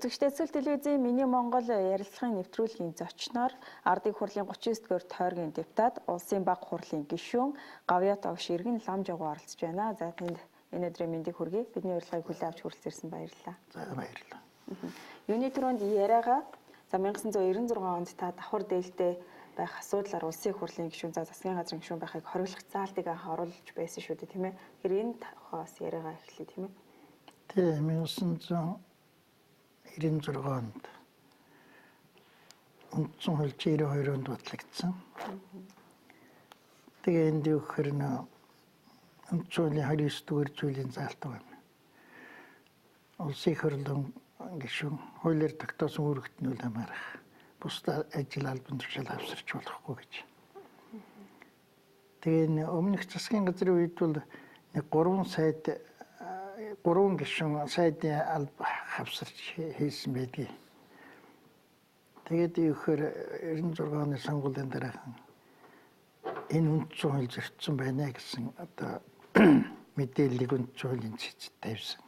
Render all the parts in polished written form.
Үзэгчдээ Эсвэл телевизийн Миний Монгол ярилцлагын нэвтрүүлгийн зочноор Ардын хурлын 39-р тойргийн депутат, улсын баг хурлын гишүүн Гавьяат Овш Иргэн Ламжаагүй оролцож байна. За тэнд энэ өдрийн мэндийг хүргэе. Бидний урилгыг хүлээн авч хүрэлцээрсэн баярлалаа. За баярлалаа. Юуны түрүүнд яриагаа 1996 онд та давхар дээлтэй байх асуудлаар улсын хурлын гишүүн засгийн газрын гишүүн байхыг хориглох заалтыг анх оруулж байсан шүү дээ, тийм ээ. Тэгэхээр энэ хаас яриагаа эхлэе, тийм ээ. Тийм 1996 онд үндсэн хууль 92 онд батлагдсан. Тэгээ энд юу гэхээр үндсэн хуулийн 29 дугаар зүйлийн заалт байна. Улсын хурлын гишүүн хуулиар тогтоосон үр хөтнөл хамаарах бусдад ажил албан тушаал авсарч болохгүй гэж. Тэгээ өмнөх засгийн газрын үед бол 3 гишүүн сайдын алба хавсарч хийсэн байдгийг. Тэгээд юу гэхээр 96 оны сонгуулийн дараахан энэ үндсэн хууль зөрчсөн байна гэсэн одоо мэдээллийг үндсэн хуулийн цэцэд тавьсан.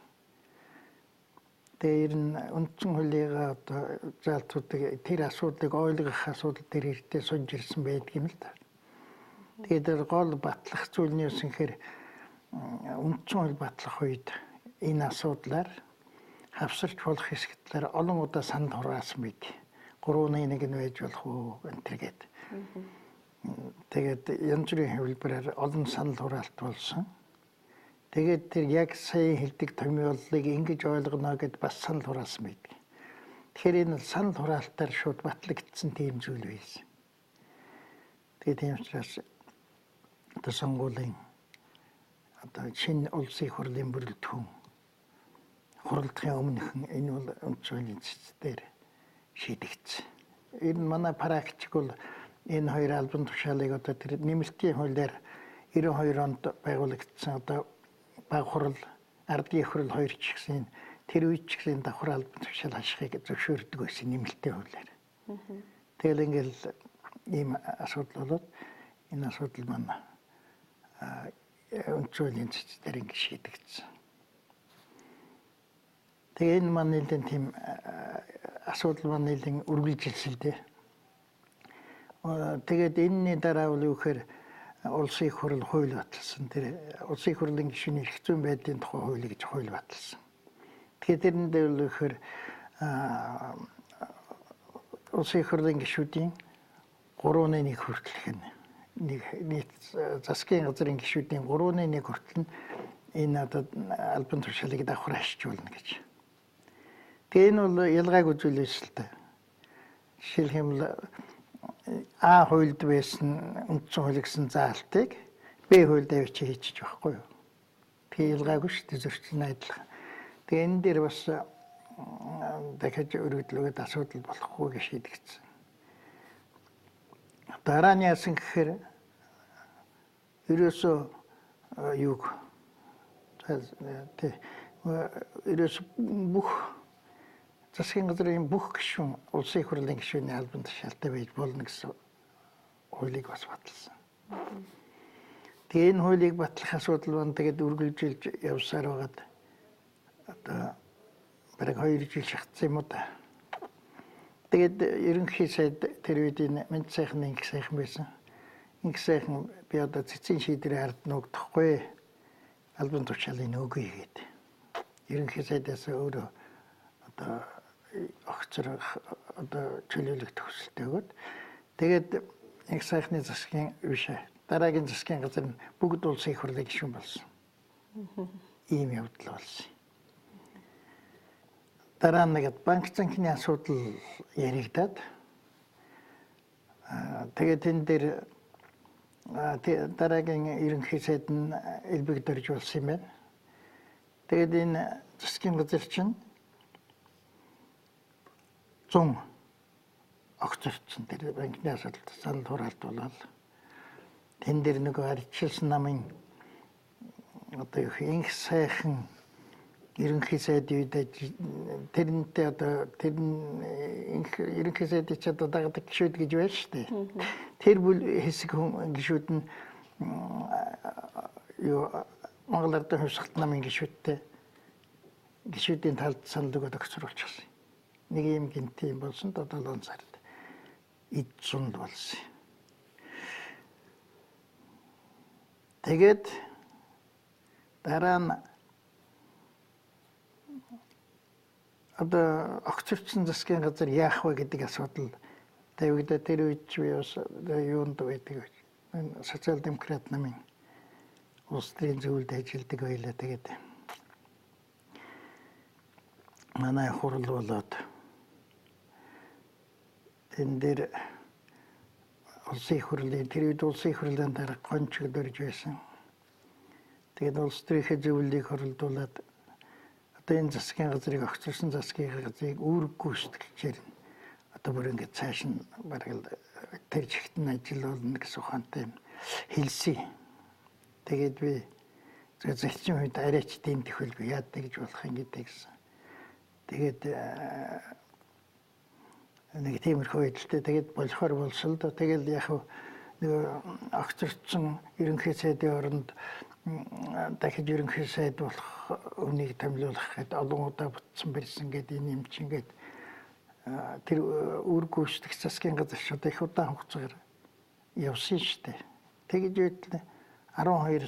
Тэр үндсэн хуулигаа одоо заалтуудыг тэр асуудлыг ойлгох асуудал дээр хэрэгтэй сунж ирсэн байдгийг л да. Тэгээд гол батлах зүйл нь юу гэхээр үндсэн хууль батлах үед энэ асуудлаар хавсарч болох хэсэгтлэр олон удаа санал хураасан байд. 3-1 нь байж болох уу энтергээд. Тэгээд янз бүрийн хэлбэрээр олон санал хураалт болсон. Тэгээд тэр яг сая хэлдэг томьёолыг ингэж ойлгоно гэд бас санал хураасан байд. Тэгэхээр энэ санал хураалтаар шууд батлагдсан тийм зүйл байсан. Тэгээд тийм учраас одоо сонгуулийн одоо шинэ улсын хурлын бүрэлдэхүүн хуралдахын өмнөхөн энэ бол үндсэн хуулийн цэцээр шийдэгдсэн. Энэ манай практик бол энэ хоёр албан тушаалыг одоо тэр нэмэлтийн хуулиар 92 онд байгуулагдсан одоо баг хурал, ардын хурал хоёр ч гэсэн тэр үед ч гэсэн давхар албан тушаал ашигыг зөвшөөрдөг байсан нэмэлтийн хуулиар. Тэгэл ингээл ийм асуудал болоод энэ асуудал манай үндсэн хуулийн цэцээр ингэ шийдэгдсэн. Тэгээ энэ маань нэлийн тийм асуудал маань нэлийн үргэлжилсэлтэй. Тэгээд энэний дараа бол юу гэхээр улсын хурал хууль баталсан. Тэр улсын хурлын гишүүний эрх зүйн байдлын тухай хууль гэж хууль баталсан. Тэгэхээр тэрэндээ бол гэхээр улсын хурлын гишүүдийн 3-1 хүртэлх нь нийт засгийн газрын гишүүдийн 3-1 хүртэл нь энэ одоо албан тушаалыг давхар ашиглуулна гэж. Тэгээ энэ бол ялгаагүй зүйл байсан л та. Жишээлх юм бол А хуульд байсан үндсэн хууль гэсэн заалтыг Б хуульд авчиж хийчих байхгүй юу? Тэгээ ялгаагүй шүү дээ зөрчил найдлага. Тэгээ энэ дээр бас дахиж өргөдлөгөд асуудал болохгүй гэж шийдэгдсэн. Дараа нь яасан гэхээр ерөөсөө юг ерөөсөө бүх засгийн газрын бүх гишүүн улсын хурлын гишүүний албан тушаалтай байж болно гэсэн хуулийг бас баталсан. Тэгээ энэ хуулийг батлах асуудал маань тэгээд үргэлжилж явсаар байгаад одоо бараг 2 жил шатсан юм уу та. Тэгээд ерөнхий сайд тэр үед энэ мэд сайхны инх сайхан байсан. Инх сайхан би одоо цэцэн шийдвэрээр ард нуугдахгүй албан тушаалыг нөгөөе гэдэг. Ерөнхий сайдаас өөрөө одоо огцор одоо чөлөөлөх төгсөлтэй өгöd. Тэгээд инх сайхны засгийн биш дараагийн засгийн газар нь бүгд улсын хурлын гишүүн болсон. Ийм явдал болсон. Дараа нь банк занхны асуудал яригдаад тэгээд энэ дээр дараагийн ерөнхий сайд нь элбэгдэрж болсон юм байна. Тэгээд энэ засгийн газар чинь 100 огцорчсон тэр банкны асуудалд санал хураалт болоод тэн дээр нөгөө арчилсан намын одоо инх сайхан ерөнхий сайдын үед тэрнтэй одоо тэр ерөнхий сайдын ч одоо дагаад гишүүд гэж байна шүү дээ. Тэр бүл хэсэг гишүүд нь юу Монгол Ардын хувьсгалт намын гишүүдтэй гишүүдийн талд санал өгөөд огцруулчихсан. Нэг юм гинти юм болсон 7 сард эд сунд болсон. Тэгээд дараа нь одоо огцорчсон засгийн газар яах вэ гэдэг асуудал тавигдаа тэр үед би бас юунд байдаг социал-демократ намын улс төрийн зөвлөлд ажилладаг байлаа. Тэгээд манай хурал болоод тэн дээр улсын хурлын тэр үед улсын хурлын дараа гончиг дөрж байсан. Тэгээд улс төрийн зөвлөлийг хоролдуулаад одоо энэ засгийн газрыг огцорсон засгийн газрыг үүрэг гүйцэтгэлчээр одоо бүр ингээд цааш нь бараг тэр чигтэн ажил болно гэсэн ухаантай хэлсэн. Тэгээд би зэлчин үед арайч дэмтэх хөлгүй яадаг гэж болох юм гэдэг гэсэн. Тэгээд нэг тиймэрхүү байдалтай тэгээд болохоор болсон л да. Тэгэл яг нэг огцорсон ерөнхий сайдын оронд дахиж ерөнхий сайд болох үнийг томилуулах гэдэг олон удаа бүтсэн барьсан гэдэг энэ юм чинь ингээд тэр үүрэг гүйцэтгэх засгийн газар шууд их удаан хугацаагаар явсан шүү дээ. Тэгж байтал 10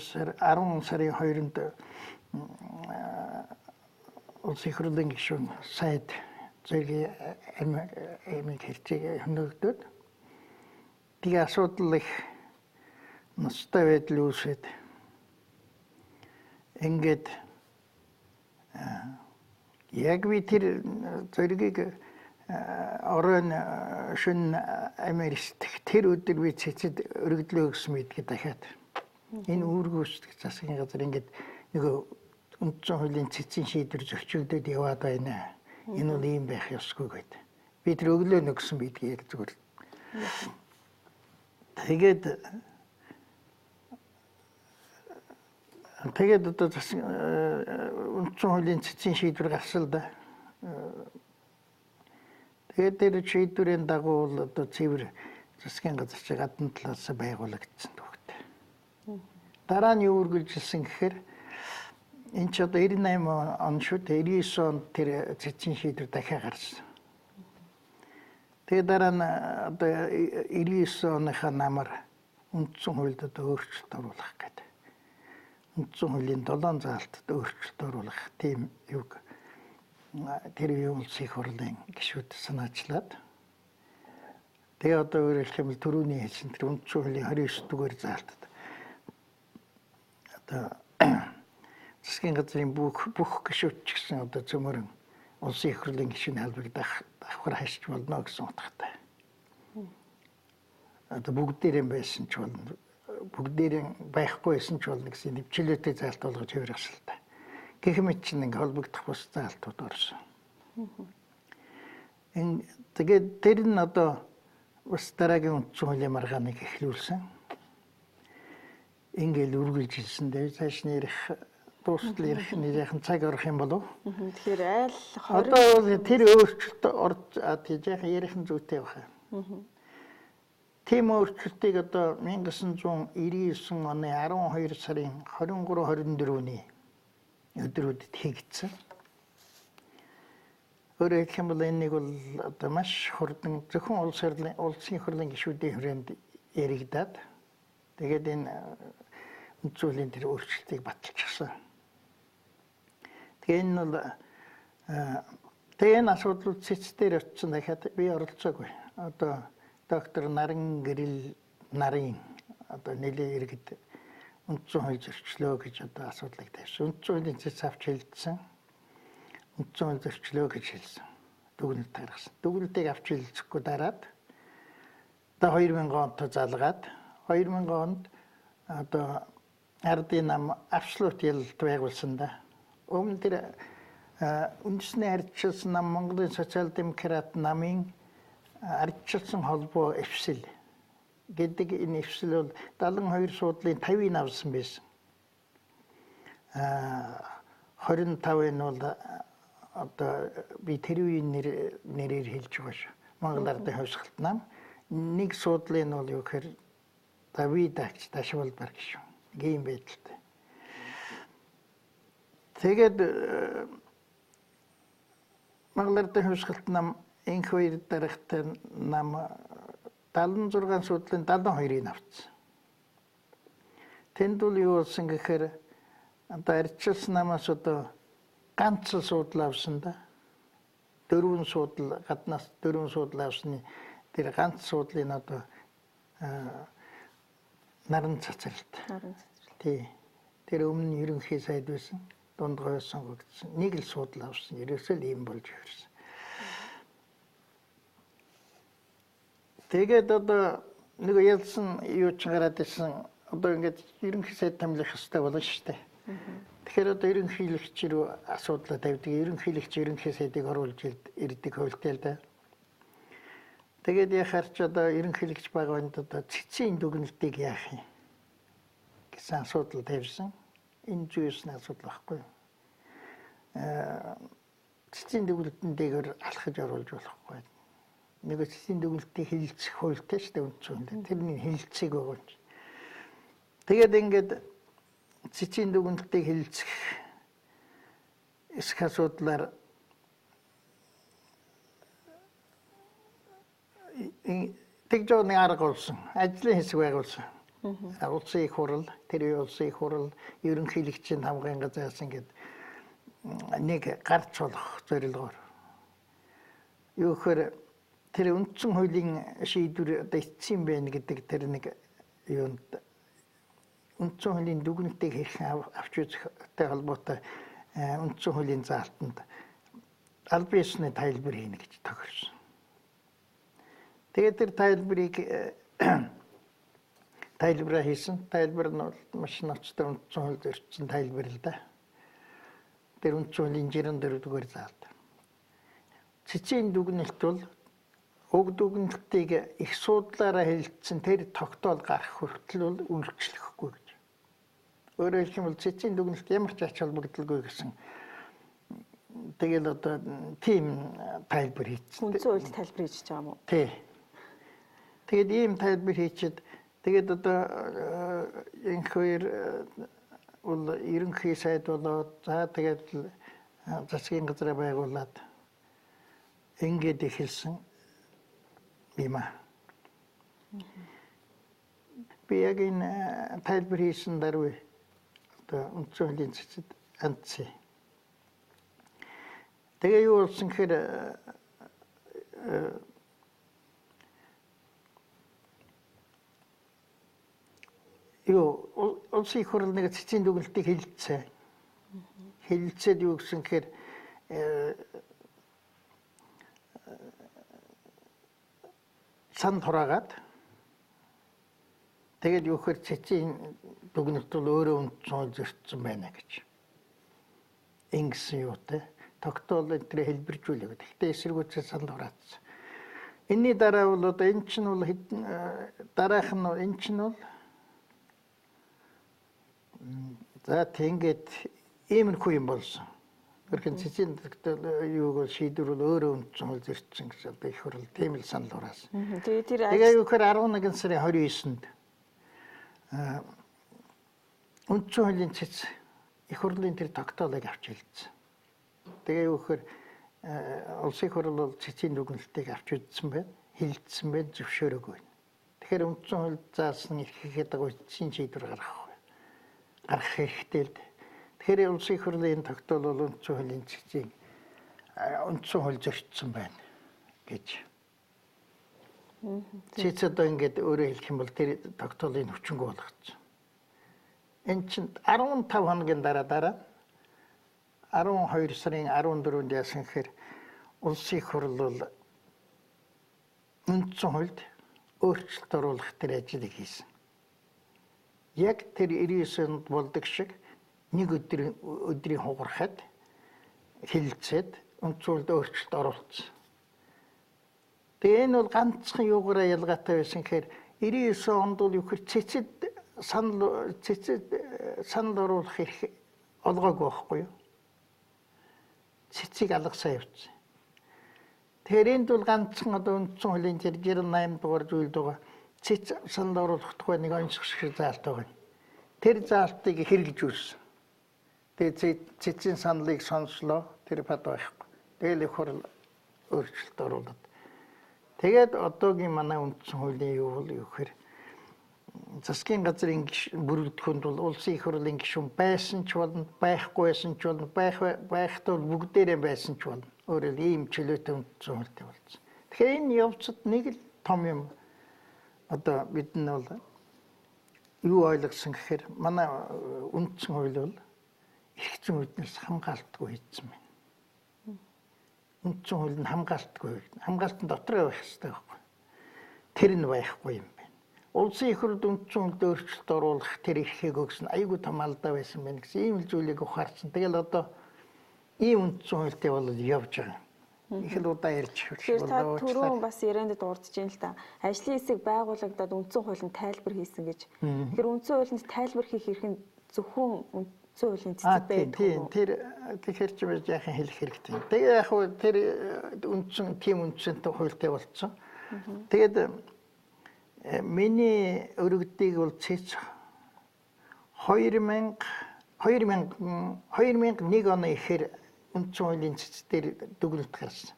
сарын 2-нд улсын хурлын гишүүн сайд зэрэг амиг хэрцээ хөнөөгдөд тэгээ асуудал их ностой байдал үүсээд ингээд яг би тэр зэргийг орон шин Америкт тэр өдөр би цэцэд өргөдлөө гэсэн мэдгээ дахиад энэ үүргүүсдэг засгийн газар ингээд нөгөө үндсэн хуулийн цэцэн шийдвэр зөрчигдөд яваад байна. Энэ бол ийм байх ёсгүй гэдэг. Би тэр өглөө нөгсөн бидгийг яг зүгээр. Тэгээд одоо үндсэн хуулийн цэцэн шийдвэр гарсан л да. Тэгээд тэр шийдвэрийн дагуу бол одоо цэвэр засгийн газар чи гадна талаас байгуулагдсан төгтөө. Дараа нь юу үргэлжилсэн гэхээр энэ ч одоо 98 он шүү дээ. 99 онд тэр цэцэн шийдвэр дахиад гарсан. Тэгээд дараа нь одоо 99 оныхаа намар үндсэн хуульд одоо өөрчлөлт оруулах гэдэг. Үндсэн хуулийн 7 заалтад өөрчлөлт оруулах тийм юг тэр улсын хурлын гишүүд санаачлаад тэгээ одоо өөрөөр хэлэх юм бол түрүүний хэлсэн тэр үндсэн хуулийн 29 дугаар заалтад одоо засгийн газрын бүх гишүүд ч гэсэн одоо цөмөрөн улсын их хурлын гишүүний халбыг давхар хашиж болно гэсэн утгатай. Одоо бүгдээрээ байсан ч болно, бүгдээрээ байхгүй байсан ч болно гэсэн нэвчлэлтэй заалт болгож хувиргаsaltaа. Гэх мэт чинь ингээ холбогдох бус заалтууд орсон. Энэ тэгээд тэр нь одоо бас дараагийн үндсэн хуулийн маргааныг эхлүүлсэн. Ингээл үргэлжилсэн дээр цааш нь ярих дуустал ярих нэрийн цаг орох юм болов. Тэгэхээр айл одоо тэр өөрчлөлт орж тийж ярих нь зүйтэй байна. Тийм өөрчлөлтийг одоо 1999 оны 12 сарын 23-24-ний өдрүүдэд хийгдсэн. Өөрөөр хэлэх юм бол энийг бол одоо маш хурдан зөвхөн улсын хурлын гишүүдийн хүрээнд яригдаад тэгээд энэ үндсэн хуулийн тэр өөрчлөлтийг баталчихсан. Тэгээ энэ бол энэ асуудал цэцээр очсон дахиад би оролцоогүй. Одоо доктор Наран Гэрэл нарын одоо нэлээд иргэд үндсэн хууль зөрчлөө гэж одоо асуудлыг тавьсан. Үндсэн хуулийн цэц авч хэлсэн. Үндсэн хууль зөрчлөө гэж хэлсэн. Дүгнэлт гаргасан. Дүгнэлтийг авч хэлцэхгүй дараад одоо 2000 онд залгаад 2000 онд одоо ардын нам абсолют ялалт байгуулсан да. Өмнө тэр үндэсний ардчилсан нам Монголын социал-демократ намын ардчилсан холбоо эвсэл гэдэг энэ эвсэл бол 72 суудлын 50-ыг авсан байсан. 25 нь бол одоо би тэр үеийн нэрээр хэлж байгаа шүү. Монгол Ардын хувьсгалт нам. Нэг суудлын бол юу гэхээр Давид агч Дашвалбар гişүн. Ийм байдалтай. Тэгээд Монголын хувьсгалт нам инх хоёр дарагтай нам 76 суудлын 72-ыг авсан. Тэнд бол юу болсон гэхээр одоо арчилсан намаас одоо ганц суудлаа авсан да. 4 суудл гаднаас 4 суудл авсны тэр ганц суудлын одоо наран цацралт. Тий. Тэр өмнө ерөнхий сайд байсан. Дундгой сонгогдсон. Нэг л суудл авсан. Ерөөсөө л ийм болж ирсэн. Тэгээд одоо нэг ялсан юу ч гараад ирсэн. Одоо ингээд ерөнхий сайд томилох хэрэгтэй болно шүү дээ. Тэгэхээр одоо ерөнхийлөгч рүү асуудлаа тавьдаг. Ерөнхийлөгч ерөнхий сайдыг оруулж ирдэг хөвөлтэй л да. Тэгээд яхаар ч одоо ерөнхийлөгч байгаанд одоо цэцгийн дүгнэлтийг яах юм гэсэн асуудал тавьсан. Энэ зүйлсний асуудал байхгүй. Цэцгийн дүгнэлтэндээр алхаж оруулж болохгүй. Нэг цэцгийн дүгнэлтийг хилцэх хуультай шүү дээ үндсэндээ. Тэрний хилцээг өгөөч. Тэгээд ингээд цэцгийн дүгнэлтийг хилцэх эсэх асуудлаар тэгж нэг арга болсон. Ажлын хэсэг байгуулсан. Улсын их хурал, тэр улсын их хурал ерөнхийлөгчийн хамгаалгын газраас ингээд нэг гарч болох зорилгоор. Юу гэхээр тэр үндсэн хуулийн шийдвэр одоо эцсийн байна гэдэг тэр нэг юунд үндсэн хуулийн дүгнэлтийг хэрхэн авч үзэхтэй холбоотой үндсэн хуулийн заалтанд аль биесны тайлбар хийнэ гэж тохирсон. Тэгээд тэр тайлбараа хийсэн. Тайлбар нь бол маш ноцтой үндсэн хууль зөрчсөн тайлбар л да. Тэр үндсэн хуулийн 64 дугаар заалт. Цэцгийн дүгнэлт бол уг дүгнэлтийг их судлаараа хэлэлцсэн тэр тогтоол гарах хүртэл бол үйлчлэхгүй гэж. Өөрөөр хэлбэл цэцгийн дүгнэлт ямар ч ач холбогдолгүй гэсэн. Тэгэл одоо тийм тайлбар хийсэн. Үндсэн хуульд тайлбар хийж байгаа юм уу? Тий. Тэгээд ийм тайлбар хийчихэд тэгээд одоо инх хоёр бол ерөнхий сайд болоод за тэгээд засгийн газраа байгуулад ингээд эхэлсэн юм аа. Би яг энэ тайлбар хийсэн даруй одоо үндсэн хуулийн цэцэд анцээ. Тэгээ юу болсон гэхээр улсын их хурал нэг цэцгийн дүгнэлтийг хэлэлцээ. Хэлэлцээд юу гэсэн гэхээр сан тураагаад тэгээд юу гэхээр цэцгийн дүгнэлт бол өөрөө үндсэн хууль зөрчсөн байна гэж. Ингэсэн юутай тогтоол энэ хэлбэржүүлээ. Гэхдээ эсэргүүцээ сан тураацсан. Энийний дараа бол одоо эн чинь бол дараах нь эн чинь бол за тэгээд иймэрхүү юм болсон. Гэрхэн цэцгийн юуг бол шийдвэр бол өөрөө үндсэн хууль зөрчсөн гэж одоо их хурал тийм л санал хураасан. Тэгээ юу гэхээр 11 сарын 29-нд үндсэн хуулийн цэц их хурлын тэр тогтоолыг авч хэлсэн. Тэгээ юу гэхээр улсын их хурал бол цэцгийн дүгнэлтийг авч үзсэн байна. Хэлэлцсэн байна, зөвшөөрөөгүй. Тэгэхээр үндсэн хууль заасан эрхээ дагуу эцсийн шийдвэр гаргах хэрэгтэй л дээ. Тэгэхээр улсын их хурлын тогтоол бол үндсэн хуулийн цэцгийг үндсэн хууль зөрчсөн байна гэж. Цэц одоо ингээд өөрөөр хэлэх юм бол тэр тогтоолыг хүчингү болгоцсон. Энд чинь 15 хоногийн дараа 12 сарын 14-нд яасан гэхээр улсын их хурл бол үндсэн хуульд өөрчлөлт оруулах тэр ажлыг хийсэн. Яг тэр 99-нд болдог шиг нэг өдрийн хугарахад хэлэлцээд үндсэн хуульд өөрчлөлт оруулсан. Тэгээ энэ бол ганцхан юугаараа ялгаатай байсан гэхээр 99 онд бол юу гэхээр цэцэд санал оруулах эрх олгоогүй байхгүй юу? Цэцгийг алгасаа явуулсан. Тэгэхээр энд бол ганцхан одоо үндсэн хуулийн 68 дугаар зүйлд байгаа цэц санал оруулах тухай нэг онцгой заалт байгаа. Тэр заалтыг хэрэгжүүлсэн. Тэгээ цэцийн саналыг сонслоо тэр бад байхгүй. Тэгэл их хурал өөрчлөлт оруулаад. Тэгээд одоогийн манай үндсэн хуулийн юу бол юу гэхээр засгийн газрын бүрэлдэхүүнд бол улсын их хурлын гишүүн байсан ч болно, байхгүй байсан ч болно, байхдаа бүгдээрээ байсан ч болно. Өөрөөр ийм чөлөөтэй үндсэн хуультай болсон. Тэгэхээр энэ явцад нэг л том юм одоо бид нь бол юу ойлгосон гэхээр манай үндсэн хууль бол эрх зүйн үүднээс хамгаалтгүй хийсэн байна. Үндсэн хууль нь хамгаалтын дотор байх хэрэгтэй байхгүй. Тэр нь байхгүй юм байна. Улсын их хурлд үндсэн хуульд өөрчлөлт оруулах тэр эрхийг өгсөн айгүй том алдаа байсан байна гэсэн ийм л зүйлийг ухаарсан. Тэгэл одоо ийм үндсэн хуультай бол явж байгаа. Их л удаа ярьж та түрүүн бас ярианд дурдж байна л да. Ажлын хэсэг байгуулагдаад үндсэн хуулинд тайлбар хийсэн гэж. Тэгэхээр үндсэн хуулинд тайлбар хийх эрх нь зөвхөн үндсэн хуулийн цэцэг байдаг. Тийм. Тэгэхээр ч юм яахан хэлэх хэрэгтэй. Тэгээ яг хөө тэр үндсэн тийм үндсэнтэй хуультай болцсон. Тэгээд миний өргөдгийг бол цэц 2001 оны ихээр үндсэн хуулийн цэц дээр дүгнэлт гарсан.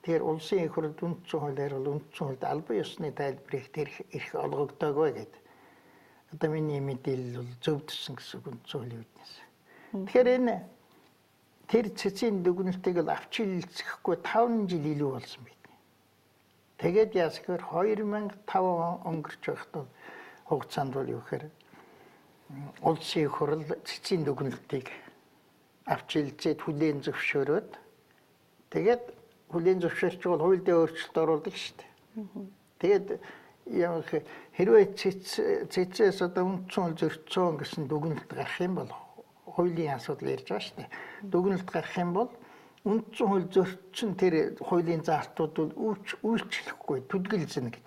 Тэгэхээр улсын их хурлд үндсэн хуулиар бол үндсэн хуульд албан ёсны тайлбарыг тэр эрх олгогдоогүй гэдэг. Одоо миний мэдээлэл бол зөвдсөн гэсэн үндсэн хуулийн үүднээс. Тэгэхээр энэ тэр цэцийн дүгнэлтийг бол авч хэлцэхгүй 5 жил илүү болсон байдаг. Тэгээд яасгээр 2005 өнгөрч байхад хугацаанд бол юу гэхээр улсын их хурл цэцийн дүгнэлтийг авч хэлцээд хүлээн зөвшөөрөөд тэгээд хүлээн зөвшөөрч бол хууль дээр өөрчлөлт оруулдаг шүү дээ. Тэгээд яг хэрвээ цэцээс одоо үндсэн хууль зөрчсөн гэсэн дүгнэлт гарах юм бол хуулийн асуудал ярьж байгаа шүү дээ. Дүгнэлт гарах юм бол үндсэн хууль зөрчсөн тэр хуулийн заалтууд бол үйлчлэхгүй түдгэлзэнэ гэж.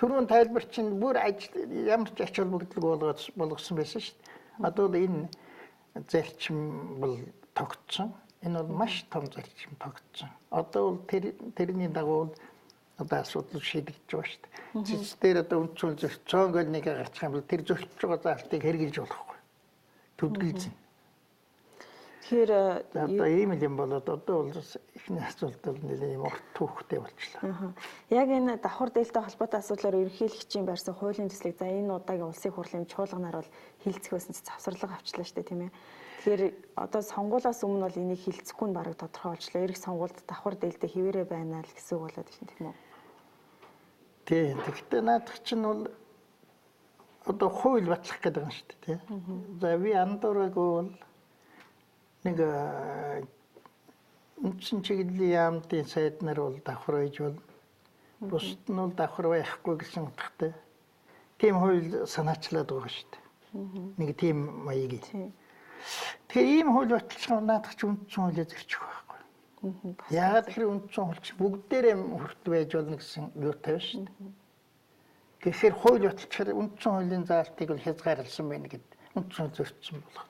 Түрүүн тайлбар чинь бүр ямар ч ач холбогдол болгосон байсан шүү дээ. Одоо энэ зарчим бол тогтсон. Энэ бол маш том зарчим тогтсон. Одоо бол тэрний дагуу одоо асуудал шийдэгдэж байгаа шүү дээ. Цэц дээр одоо үндсэн хууль зөрчсөн гэл нэг гарчих юм бол тэр зөрчиж байгаа заалтыг хэрэгжилж болохгүй. Түдгэлзэнэ. Тэгэхээр одоо ийм юм болоод одоо бол ихний асуулт бол нэлээд юм урт түүхтэй болчихлоо. Яг энэ давхар дээлтэй холбоотой асуудлаар ерөнхийлөгчийн барьсан хуулийн төслийг за энэ удаагийн улсын хурлын чуулганаар бол хилцэх байсан ч завсарлага авчлаа шүү дээ тийм ээ. Тэгэхээр одоо сонгуулиас өмнө бол энийг хилцэхгүй нь бараг тодорхой болчлаа. Ирэх сонгуульд давхар дээлтэй хിവэрэ байна л гэсэн үг болоод байна тийм үү? Тийм. Тэгэхдээ наадах чинь бол одоо хууль батлах гэдэг юм шүү дээ тийм. За би андуураагүй бол нэг үндсэн чиглэлийн яамдын сайд нар бол давхар байж бол бусд нь бол давхар байхгүй гэсэн утгатай. Тийм хууль санаачлаад байгаа шүү дээ. Нэг тийм маягийн. Тэгэхээр ийм хууль баталсан наадах ч үндсэн хуулийг зөрчих байхгүй. Яагаад тэр үндсэн хууль чи бүгдээрээ хүртэл байж болно гэсэн юутай байна шүү дээ. Тэгэхээр хууль баталчихаар үндсэн хуулийн заалтыг бол хязгаарласан байна гэд үндсэн хууль зөрчсөн болох.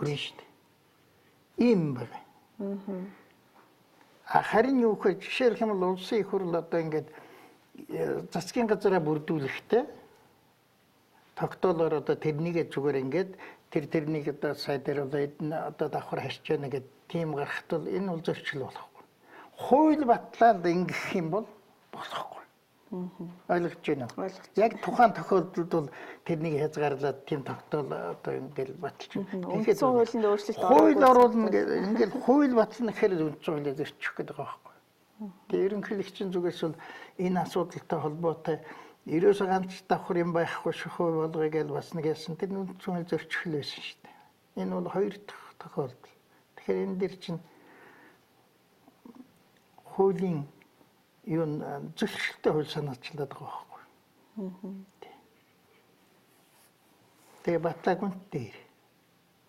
Хүрэн шүү дээ. Ийм байна. Харин юу гэхээр жишээлх юм бол улсын их хурл одоо ингээд засгийн газараа бүрдүүлэхдээ тогтоолоор одоо тэрнийг зүгээр ингээд тэрнийг одоо сайдаар одоо давхар харьж яана гэд тийм гарахт бол энэ бол зөрчил болохгүй. Хууль батлаад ингэх юм бол болохгүй. Ойлгож байна уу? Яг тухайн тохиолдолд бол тэрнийг хязгаарлаад тийм тогтоол одоо ингээл баталж байна. Үндсэн хуулинд өөрчлөлт хууль оруулна ингээл хууль батлна гэхээр үндсэн хуулийг зөрчих гэдэг байгаа байхгүй. Тэгээ ерөнхийлөгчийн зүгээс бол энэ асуудалтай холбоотой ерөөсөө ганц давхар юм байхгүй шөхөө болгоё гэж бас нэг яасан тэр үндсэн хууль зөрчих л байсан шүү дээ. Энэ бол хоёр дахь тохиолдол. Тэгэхээр энэ дэр чинь хуулийн юу зөрчилтэй хууль санаачлаад байгаа байхгүй. Тэгээ батлагын дээр.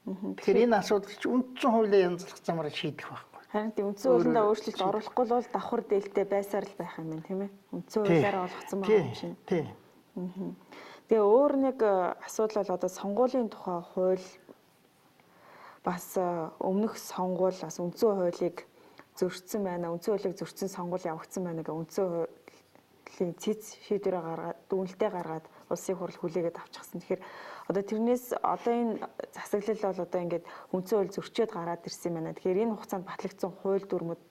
Тэгэхээр энэ асуудал чинь үндсэн хуулийг янзлах замаар шийдэх байхгүй. Харин тийм үндсэн хуулиндаа өөрчлөлт оруулахгүй бол давхар дээлтэй байсаар л байх юм байна тийм ээ. Үндсэн хуулиараа олгоцсон байгаа юм чинь. Тийм. Тэгээ өөр нэг асуудал бол одоо сонгуулийн тухай хууль бас өмнөх сонгуул бас үндсэн хуулийг зөрчсөн байна. Үндсэн хуулийг зөрчсөн сонгуул явагдсан байна гэх үндсэн хурлын цэц шийдвэрээ гаргаад дүгнэлтээ гаргаад улсын хурл хүлээгээд авчихсан. Тэгэхээр одоо тэрнээс одоо энэ засаглал бол одоо ингээд үндсэн хууль зөрчөөд гараад ирсэн байна. Тэгэхээр энэ хугацаанд батлагдсан хууль дүрмүүд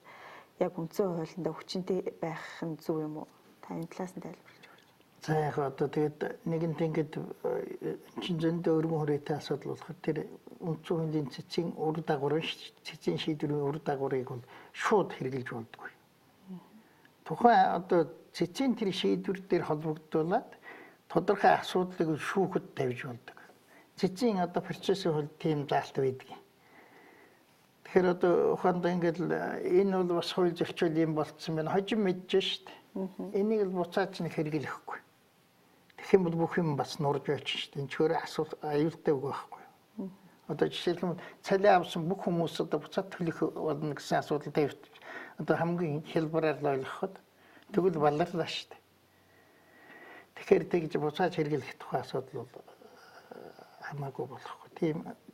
яг үндсэн хуулиндаа хүчинтэй байх нь зөв юм уу? Та энэ талаас нь тайлбарлаж өгөөч. За яг одоо тэгээд нэгэнт ингээд чин зөндөө өргөн хүрээтэй асуудал болохоор тэр үндсэн хуулийн цэцгийн үр дагавар цэцгийн шийдвэрийн үр дагаврыг бол шууд хэрэгжилж болдгоо. Тухайн одоо цэцгийн тэр шийдвэр дээр холбогдуулаад тодорхой асуудлыг шүүхэд тавьж болдог. Цэцгийн одоо процессын хувьд тийм заалт байдаг. Тэгэхээр одоо ухаандаа ингээд энэ бол бас хууль зөрчил юм болцсон байна. Хожим мэдэж штт. Энийг л буцаад ч хэрэглэхгүй. Тэгэх юм бол бүх юм бас нурж очиж штт. Энэ чөөр асуулт аюултай үг байхгүй. Одоо жишээлбэл цалин авсан бүх хүмүүс одоо буцаад төлөх болно гэсэн асуудал тавьчих. Одоо хамгийн хэлбэрээр л ойлгоход тэгвэл баларлаа штт. Тэгэхээр тэгж буцааж хэрэглэх тухай асуудал бол хамаагүй болохгүй.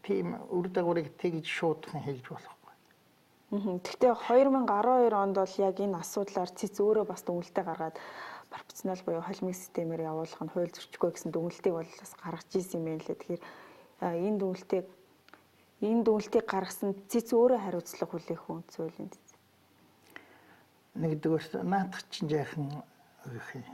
Тийм үр дагаврыг тэгж шуудхан хэлж болохгүй. Гэхдээ 2012 онд бол яг энэ асуудлаар цэц өөрөө бас дүгнэлтээ гаргаад пропорционал буюу холимог системээр явуулах нь хууль зөрчихгүй гэсэн дүгнэлтийг бол бас гаргаж ирсэн юм байна лээ. Тэгэхээр энэ дүгнэлтийг гаргасан цэц өөрөө хариуцлага хүлээх үндсэн хуулийн цэц. Нэгдүгээр наадах чинь яахан өгөх юм.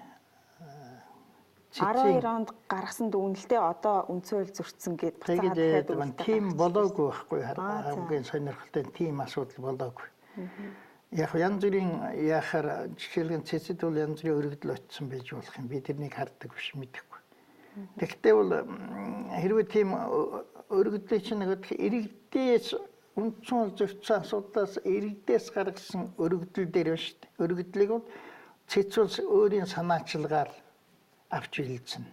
12 онд гаргасан дүгнэлтээ одоо үндсэн хууль зөрчсөн гэдэг тэгээд тийм болоогүй байхгүй хамгийн сонирхолтой тийм асуудал болоогүй. Яг янз бүрийн яхаар жишээлбэл цэцэд бол янз бүрийн өргөдөл очсон байж болох юм. Би тэрнийг харддаг биш мэдэхгүй. Тэгэхдээ бол хэрвээ тийм өргөдлөө чинь нэг иргэдээс үндсэн хууль зөрчсөн асуудлаас иргэдээс гаргасан өргөдөл дээр байна шүү дээ. Өргөдлийг бол цэц улс өөрийн санаачилгаар авч хэлсэн.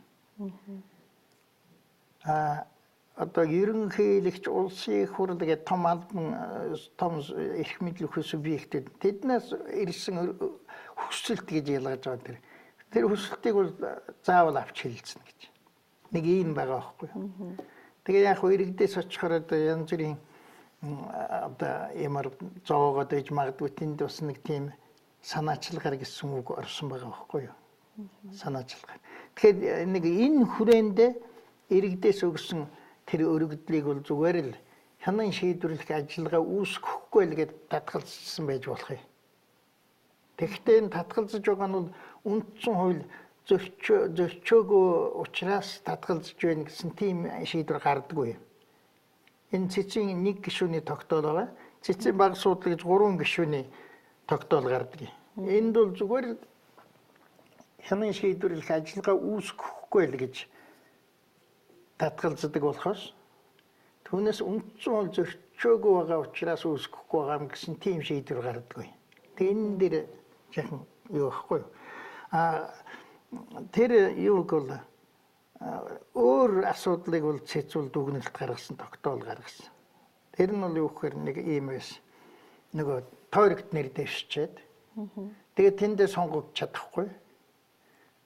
Одоо ерөнхийлөгч улсын их хурл гэдэг том албан том эрх мэдэл өгөх субъектэд тэднээс ирсэн хүсэлт гэж ялгаж байгаа тэр хүсэлтийг бол заавал авч хэлсэн гэж. Нэг ийм байгаа байхгүй юу. Тэгээ яг иргэдээс очихоор одоо янз бүрийн одоо ямар зоогоод иж магадгүй тэнд бас нэг тийм санаачилгаар гэсэн үг орсон байгаа байхгүй юу. Санаачилгаар. Тэгэхээр нэг энэ хүрээнд иргэдээс өгсөн тэр өргөдлийг бол зүгээр л хянан шийдвэрлэх ажиллагаа үүсгэхгүй л гэж татгалзсан байж болох юм. Тэгэхдээ энэ татгалзаж байгаа нь бол үндсэн хууль зөрчөөгүй учраас татгалзаж байна гэсэн тийм шийдвэр гардаггүй юм. Энэ цэцгийн нэг гишүүний тогтоол байгаа. Цэцгийн баг суудлыг 3 гишүүний тогтоол гардаг юм. Энд бол зүгээр л хянан шийдвэрлэх ажиллагаа үүсгэхгүй л гэж татгалздаг болохоос түүнээс үндсэн хууль зөрчөөгүй байгаа учраас үүсгэхгүй байгаа юм гэсэн тийм шийдвэр гардаг. Тэгээ энэ дээр яхан юу байхгүй юу? Тэр юуг бол өөр асуудлыг бол цэцүүл дүгнэлт гаргасан тогтоол гаргасан. Тэр нь бол юу гэхээр нэг ийм байсан. Нөгөө тойрогт нэр дэвшчээд тэгээ тэндээ сонгогдож чадахгүй.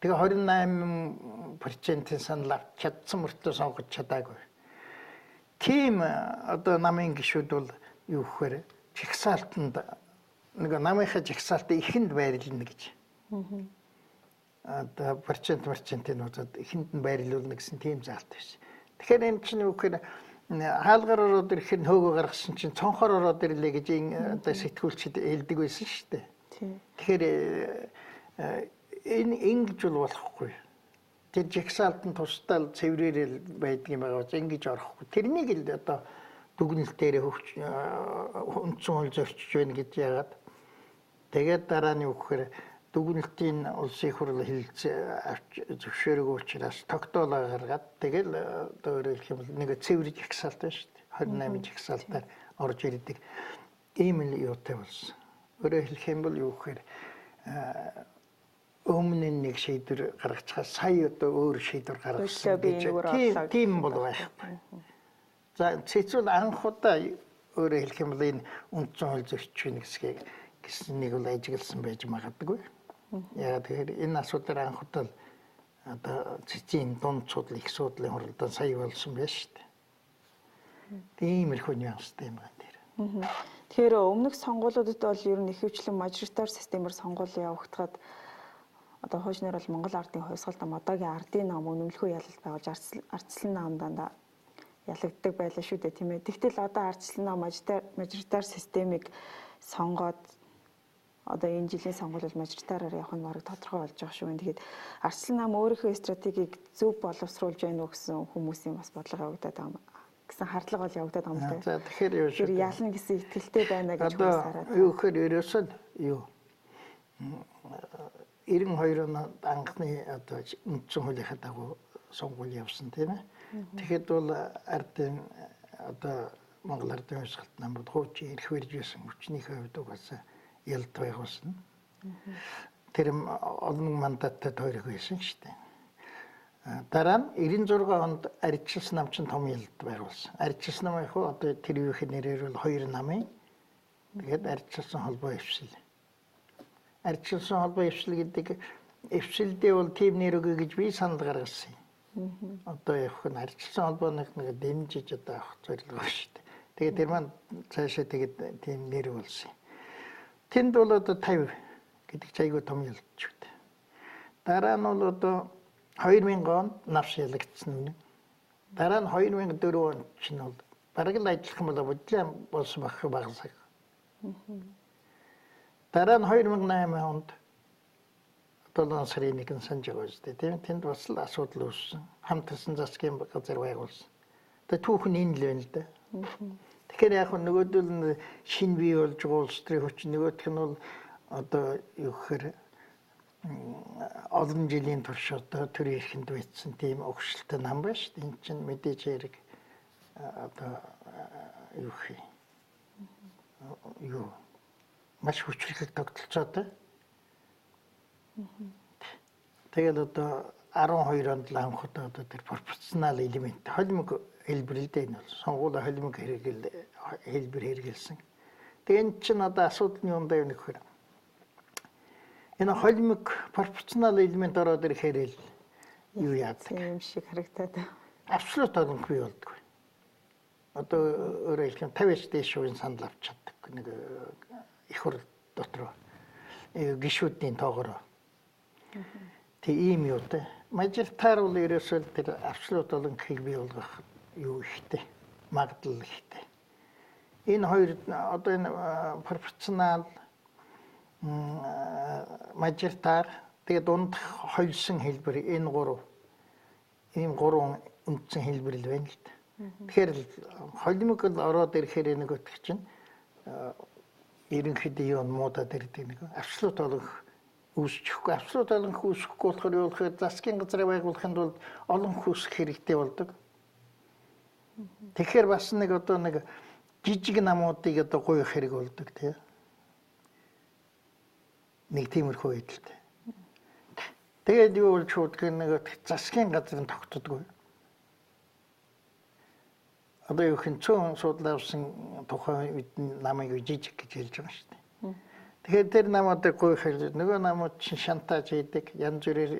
Тэгээ 28% санал авч чадсан мөртөө сонгож чадаагүй. Тийм одоо намын гишүүд бол юу гэхээр жагсаалтанд нэг намынхаа жагсаалтыг ихэнд байрлуулна гэж. Одоо процент нь удаад ихэнд нь байрлуулна гэсэн тийм заалт байсан. Тэгэхээр энэ чинь юу гэхээр хаалгаар ороод ирэхээр хөөгөө гаргасан чинь цонхоор ороод ирлээ гэж одоо сэтгүүлчид хэлдэг байсан шүү дээ. Тэгэхээр энэ ингэж бол болохгүй. Тэр жагсаалтанд тусдаа цэврээрэл байдаг юм байгаа ч ингэж орохгүй. Тэрнийг л одоо дүгнэлтээр үндсэн хууль зөрчиж байна гэж яагаад. Тэгээд дараа нь юу гэхээр дүгнэлтийн улсын хурл зөвшөөрөг учраас тогтоолоо гаргаад тэгэл одоо өөрөөр хэлэх юм бол нэг цэвэр жагсаалт байна шүү дээ. 28 жагсаалтаар орж ирдэг. Ийм л юутай болсон. Өөрөөр хэлэх юм бол юу гэхээр өмнө нэг шийдвэр гаргачихаа сая одоо өөр шийдвэр гаргасан гэж тийм бол байхгүй. За цэцүүл анх удаа өөрөөр хэлэх юм бол энэ үндсэн хууль зөрчиж байна гэсэн нэг бол ажигласан байж магадгүй. Яагаад тэгэхээр энэ асуудал анх удаа одоо цэцгийн дунд судал их судлын хуралдаан сая болсон байна шүү дээ. Тиймэрхүү нюанстай юм байна тэр. Тэгэхээр өмнөх сонгуулиудад бол ер нь ихэвчлэн мажоритар системээр сонгуул явагдахад одоо хуучнаар бол Монгол ардын хувьсгал ном одоогийн ардын ном үнэмлэхүй ялалт байгуулж ардчлалын намдаа ялагддаг байлаа шүү дээ тийм ээ. Тэгтэл одоо ардчлалын нам мажоритар системийг сонгоод одоо энэ жилийн сонгуул бол мажоритараар явах нь бараг тодорхой болж байгаа шүү. Тэгэхээр ардчлалын нам өөрийнхөө стратегийг зөв боловсруулж байна уу гэсэн хүмүүсийн бас бодлого явагдаад байгаа гэсэн хардлага бол явагдаад байгаа юм байна. Тэгэхээр юу шүү. Тэр ялна гэсэн итгэлтэй байна гэж хараад. Одоо юу гэхээр ерөөсөө юу 92 онд анхны одоо үндсэн хуулийнхаа дагуу сонгуул явсан тийм ээ. Тэгэхэд бол ардын одоо Монгол ардын хувьсгалт намд хуучин эрх барьж байсан хүчнийхээ хувьд угаасаа ялт байгуулсан. Тэр олон мандаттай тойрог байсан шүү дээ. Дараа нь 96 онд ардчилсан нам чинь том ялт байгуулсан. Ардчилсан нам яг одоо тэр үеийн нэрээр бол хоёр намын тэгээд ардчилсан холбоо эвсэл. Ардчилсан холбоо эвсэл гэдэг эвсэлдээ бол тим нэр өгье гэж би санал гаргасан юм. Одоо яг хөө ардчилсан холбооныг нэг дэмжиж одоо авах зорилго байна шүү дээ. Тэгээд тэр маань цаашаа тэгээд тим нэр болсон. Тэнд бол одоо 50 гэдэг ч айгүй том ялт шүү дээ. Дараа нь бол одоо 2000 онд навш ялагдсан юм. Дараа нь 2004 онд чинь бол бараг л ажиллах юм бол бодлоо болсон багсаг. Дараа нь 2008 онд 7 сарын 1-нд санаж байгаа үстэй тийм. Тэнд бас л асуудал үүссэн. Хамтарсан засгийн газар байгуулсан. Тэгээ түүхэн энэ л байна л да. Тэгэхээр яг нөгөөдөл шин бий болж байгаа улс төрийн хүч нөгөөх нь бол одоо юу гэхээр олон жилийн турш одоо төрийн эрхэнд байцсан тийм өгшөлтэй нам байна шүү дээ. Энд чинь мэдээж хэрэг одоо юу гэх юу маш хүчрхэг тогтолцоотой. Тэгэл одоо 12 онд л анх удаа одоо тэр пропорционал элемент холимог хэлбэрлэдэг нь бол сонгуулийн холимог хэлбэр хэрэгэлсэн. Тэгээ энэ чинь одоо асуудал нь юм даа нэг хөр. Энэ холимог пропорционал элемент ороод ирэхээр л юу яадаг юм шиг харагдаад. Абсолют олонхгүй болдгоо. Одоо өөрөөр хэлбэл 50-аас дээш шувын санал авч чаддаг нэг их хурл дотор гишүүдийн тоогоор. Тэг ийм юу те. Мажоритар бол ерөөсөө тэр абсолют олонхийг бий болгох юу ихтэй магадлал ихтэй. Энэ хоёр одоо энэ пропорционал мажоритар тэгээд дунд хольсон хэлбэр энэ гурван үндсэн хэлбэр л байна л да. Тэгэхээр холимог л ороод ирэхээр нэг өтг чинь ерөнхийдөө юу муудаад ирдэг нэг абсолют олонх үүсчихгүй. Абсолют олонх үүсэхгүй болохоор юу гэхээр засгийн газрыг байгуулахын тулд олонх үүсэх хэрэгтэй болдог. Тэгэхээр бас нэг одоо нэг жижиг намуудыг одоо гуйх хэрэг болдог тийм. Нэг тиймэрхүү байдалтай. Тэгээд юу болж шууд нэг засгийн газрын тогтдоггүй. Одоо юу хэн цөөн судлаа авсан тухайн үед намайг жижиг гэж хэлж байгаа шүү дээ. Тэгэхээр тэр намуудыг гуйх хэрэг нөгөө намууд чинь шантаж хийдэг, янз бүрээр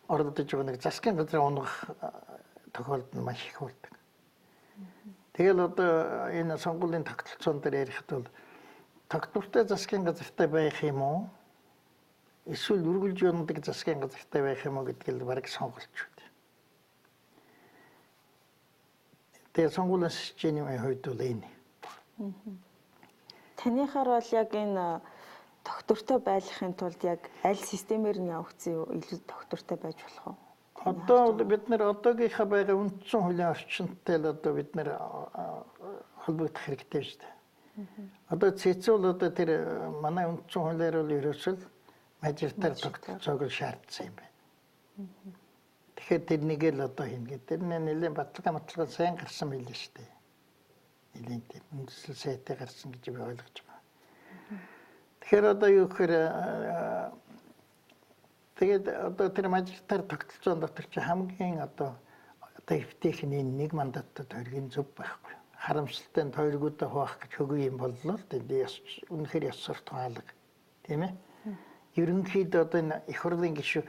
оролдож байгаа нэг засгийн газрын унгах тохиолдол маш их болдог. Тэгэл одоо энэ сонгуулийн тогтолцоон дээр ярихад бол тогтвортой засгийн газартай байх юм уу? Эсвэл үргэлж явдаг засгийн газартай байх юм уу гэдгийг л бараг сонголт шүү дээ. Тэгээ сонгуулийн системийн хувьд бол энэ. Таныхаар бол яг энэ тогтвортой байхын тулд яг аль системээр нь явах зүй илүү тогтвортой байж болох вэ? Одоо бид нэр одоогийнхаа байгаа үндсэн хуулийн орчинтой л одоо бид нэр холбогдох хэрэгтэй шүү дээ. Одоо цэцүүл одоо тэр манай үндсэн хуулиар бол ерөөсөө мажоритар тогтолцоог шаардсан юм байна. Тэгэхээр тэрнийг л одоо хийнэ. Тэр нэлээд баталгаа сайн гарсан байл шүү дээ. Нэлээд тийм үндэслэл сайтай гарсан гэж би ойлгож байна. Тэгэхээр одоо юу гэхээр тэгээд одоо тэр мажоритар тогтолцоон дотор чи хамгийн одоо эвтэйхний нэг мандаттай тойргийн зөв байхгүй. Харамсалтай тойргуудаа хуваах гэж хөгүй юм боллоо л дээ. Үнэхээр ёс суртахуун алга. Тийм ээ. Ерөнхийдөө одоо энэ их хурлын гишүү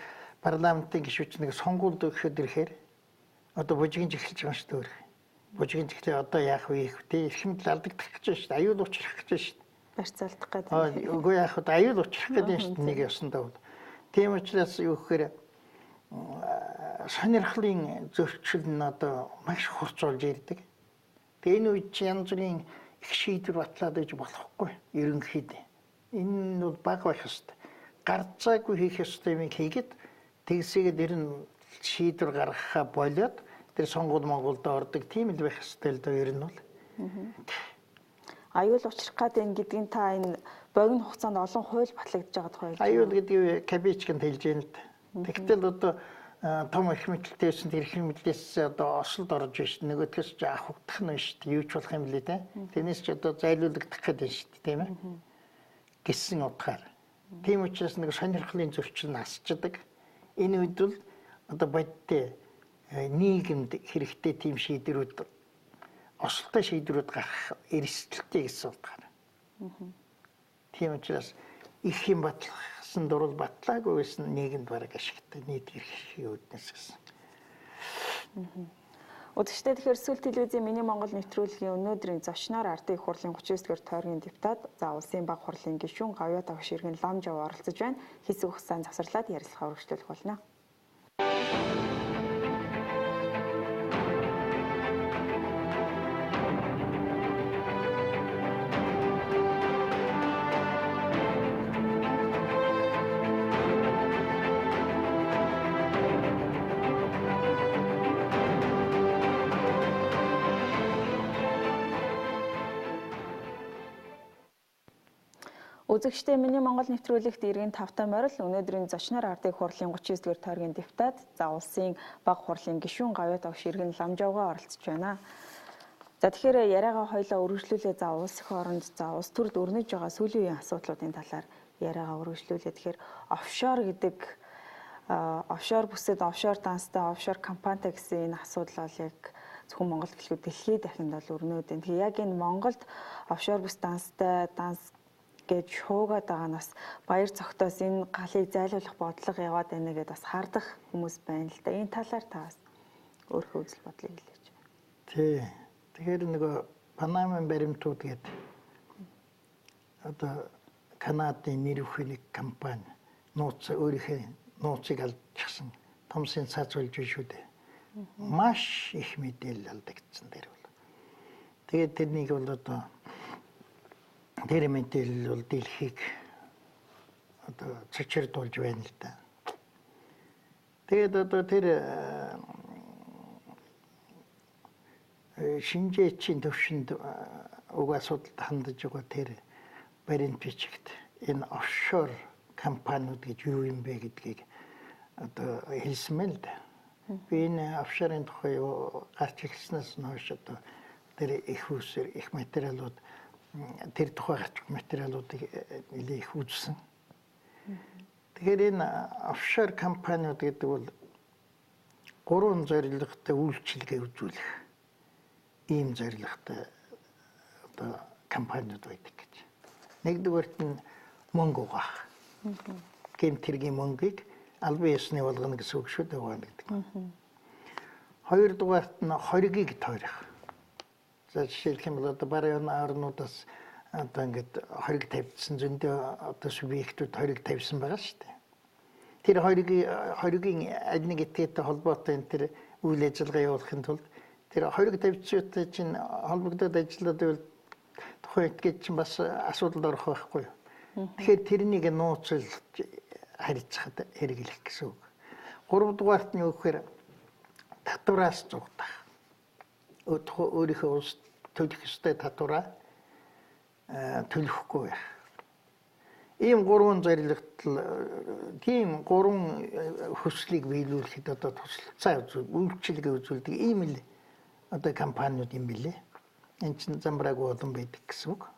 парламентын гишүүч нэг сонгуульд өгөхөд ирэхээр одоо бужигч эхэлж байгаа шүү дээ. Бужигч эхлээ одоо яах вэ их те эрхэмдэл алдагдах гэж байна шүү дээ. Аюул учрах гэж байна шүү дээ. Барьцаалдах гэдэг. Үгүй яах вэ аюул учрах гэдэг нь шүү дээ нэг ёсондоо бол. Тийм учраас юу гэхээр сонирхлын зөрчил нь одоо маш хурц болж ирдэг. Тэгээ энэ үед чи янз бүрийн их шийдвэр батлаад иж болохгүй ерөнхийдөө. Энэ нь бол бага байх ёстой. Гарцаагүй хийх ёстой юм хийгээд тэгсээгээд ер нь шийдвэр гаргахаа болоод тэр сонгуул Монголд ордог тийм л байх ёстой л доо ер нь бол. Аюул учрах гэдэг гэдгийг та энэ богино хугацаанд олон хууль батлагдж байгаа тухай. Аюул гэдэг кабичканд хэлж байна л да. Тэгтэл одоо том их мэдлэлтэй байсан тэр их мэдлээс одоо осолд орж байна шүү дээ. Нөгөөдгөөс ч авахдах нь шүү дээ. Юу ч болох юм лээ те. Тэрнээс ч одоо зайлуулагдах гэдэг шүү дээ, тийм ээ. Гэсэн утгаар. Тийм учраас нэг сонирхлын зөрчил нь асчдаг. Энэ үед бол одоо бодтой нийгэмд хэрэгтэй тийм шийдвэрүүд осолтой шийдвэрүүд гарах эрсдэлтэй гэсэн утгаар. Тийм учраас их юм батлахсан дурвал батлаагүй байсан нийгэмд бараг ашигтай нийт эрхийг үүднээс гэсэн. Удагштай тэгэхээр Сүл телевизийн Миний Монгол нэвтрүүлгийн өнөөдрийн зочноор Ардын их хурлын 39-р тойргийн депутат, за улсын баг хурлын гишүүн Гавьяа Тавш иргэн Ламжав оролцож байна. Хэсэг хугацаанд завсарлаад ярилцлага өргөжлүүлэх болно. Үзэгчдээ Миний Монгол нэвтрүүлэгт иргэн тавтай морил өнөөдрийн зочноор Ардын их хурлын 39-р тойргийн депутат, за улсын баг хурлын гишүүн Гавьяа Тавш иргэн Ламжавгаа оролцож байна. За тэгэхээр яриагаа хоёлаа үргэлжлүүлээ. За улс их оронд за улс төрд өрнөж байгаа сүүлийн үеийн асуудлуудын талаар яриагаа үргэлжлүүлээ. Тэгэхээр офшор гэдэг офшор бүсэд офшор данстай офшор компанитай гэсэн энэ асуудал бол яг зөвхөн Монголд гэлгүй дэлхийд дахинд бол өрнөд байна. Тэгэхээр яг энэ Монголд офшор бүс данстай данс гэж шуугаад байгаа нас баяр цогтоос энэ галыг зайлуулах бодлого яваад байна гэдээ бас хардах хүмүүс байна л да. Энэ талаар та бас өөрийнхөө үзэл бодлыг хэлээч. Тий. Тэгэхээр нөгөө Панамын баримтууд гэдэг одоо Канадын нэр өхөний компани нууц өөрийнхөө нууцыг алдчихсан томсын цац болж байна шүү дээ. Маш их мэдээлэл алдагдсан дээр бол. Тэгээд тэрнийг бол одоо тэр мэдээлэл бол дэлхийг одоо цочирдуулж байна л да. Тэгээд одоо тэр шинжээчийн төвшөнд уг асуудалд хандаж байгаа тэр баримт бичигт энэ офшор компаниуд гэж юу юм бэ гэдгийг одоо хэлсэн мэл да. Би энэ офшорын тухай гарч ирснээс хойш одоо тэр их үсэр их материалууд тэр тухай гарч материалуудыг нэлээ их үзсэн. Тэгэхээр энэ офшор компаниуд гэдэг бол 3 зорилготой үйлчилгээ үзүүлэх ийм зорилготой одоо компаниуд байдаг гэж. Нэгдүгээрт нь мөнгө угаах. Гэмтэргийн мөнгийг албан ёсны болгоно гэсэн үг шүү дээ гэдэг. Хоёрдугаарт нь хоригийг тойрох. За жишээлх юм бол одоо баруун орнуудаас одоо ингээд хориг тавьдсан зөндөө одоо субъектүүд хориг тавьсан байгаа шүү дээ. Тэр хоригийн аль нэг этгээтэй холбоотой энэ тэр үйл ажиллагаа явуулахын тулд тэр хориг тавьдсантай чинь холбогдоод ажиллаад байвал тухайн этгээд чинь бас асуудалд орох байхгүй юу. Тэгэхээр тэрнийг нууцлж харьцахад хэрэглэх гэсэн үг. Гуравдугаарт нь юу гэхээр татвараас зугатах. Өөрийнхөө улс төлөх ёстой татвараа төлөхгүй байх. Ийм 3 зорилгот тийм 3 хүслийг биелүүлэхэд одоо туслалцаа үйлчилгээ үзүүлдэг ийм л одоо компаниуд юм билээ. Энд чинь замбраагүй олон байдаг гэсэн үг.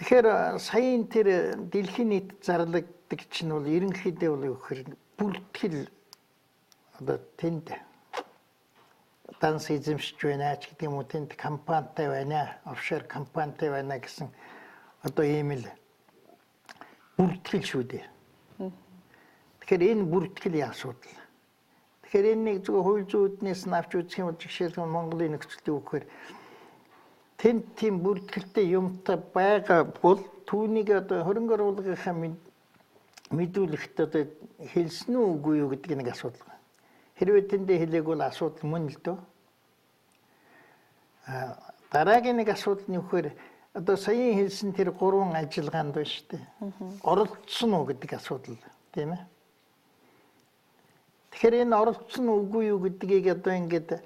Тэгэхээр саяын тэр дэлхийн нийт зарлагддаг чинь бол ерөнхийдөө бол юу гэхээр бүртгэл одоо тэнд данс эзэмшиж байна ч гэдэг юм уу тэнд компанитай байна, офшор компанитай байна гэсэн одоо ийм л бүртгэл шүү дээ. Тэгэхээр энэ бүртгэлийн асуудал. Тэгэхээр энэ нэг зөвхөн хууль зүйн үүднээс нь авч үзэх юм бол жишээлбэл Монголын нөхцөлийг үгээр тэнд тийм бүртгэлтэй юмтай байгаа бол түүнийг одоо хөрөнгө оруулалтынхаа мэдүүлэхэд одоо хэлсэн үү үгүй юу гэдэг нэг асуудал байна. Хэрвээ тэндээ хэлээг бол асуудал мөн л дөө. Дараагийн нэг асуудал нь юу гэхээр одоо саяын хэлсэн тэр 3 ажиллагаанд байна шүү дээ. Оролцсон уу гэдэг асуудал тийм ээ. Тэгэхээр энэ оролцсон үгүй юу гэдгийг одоо ингээд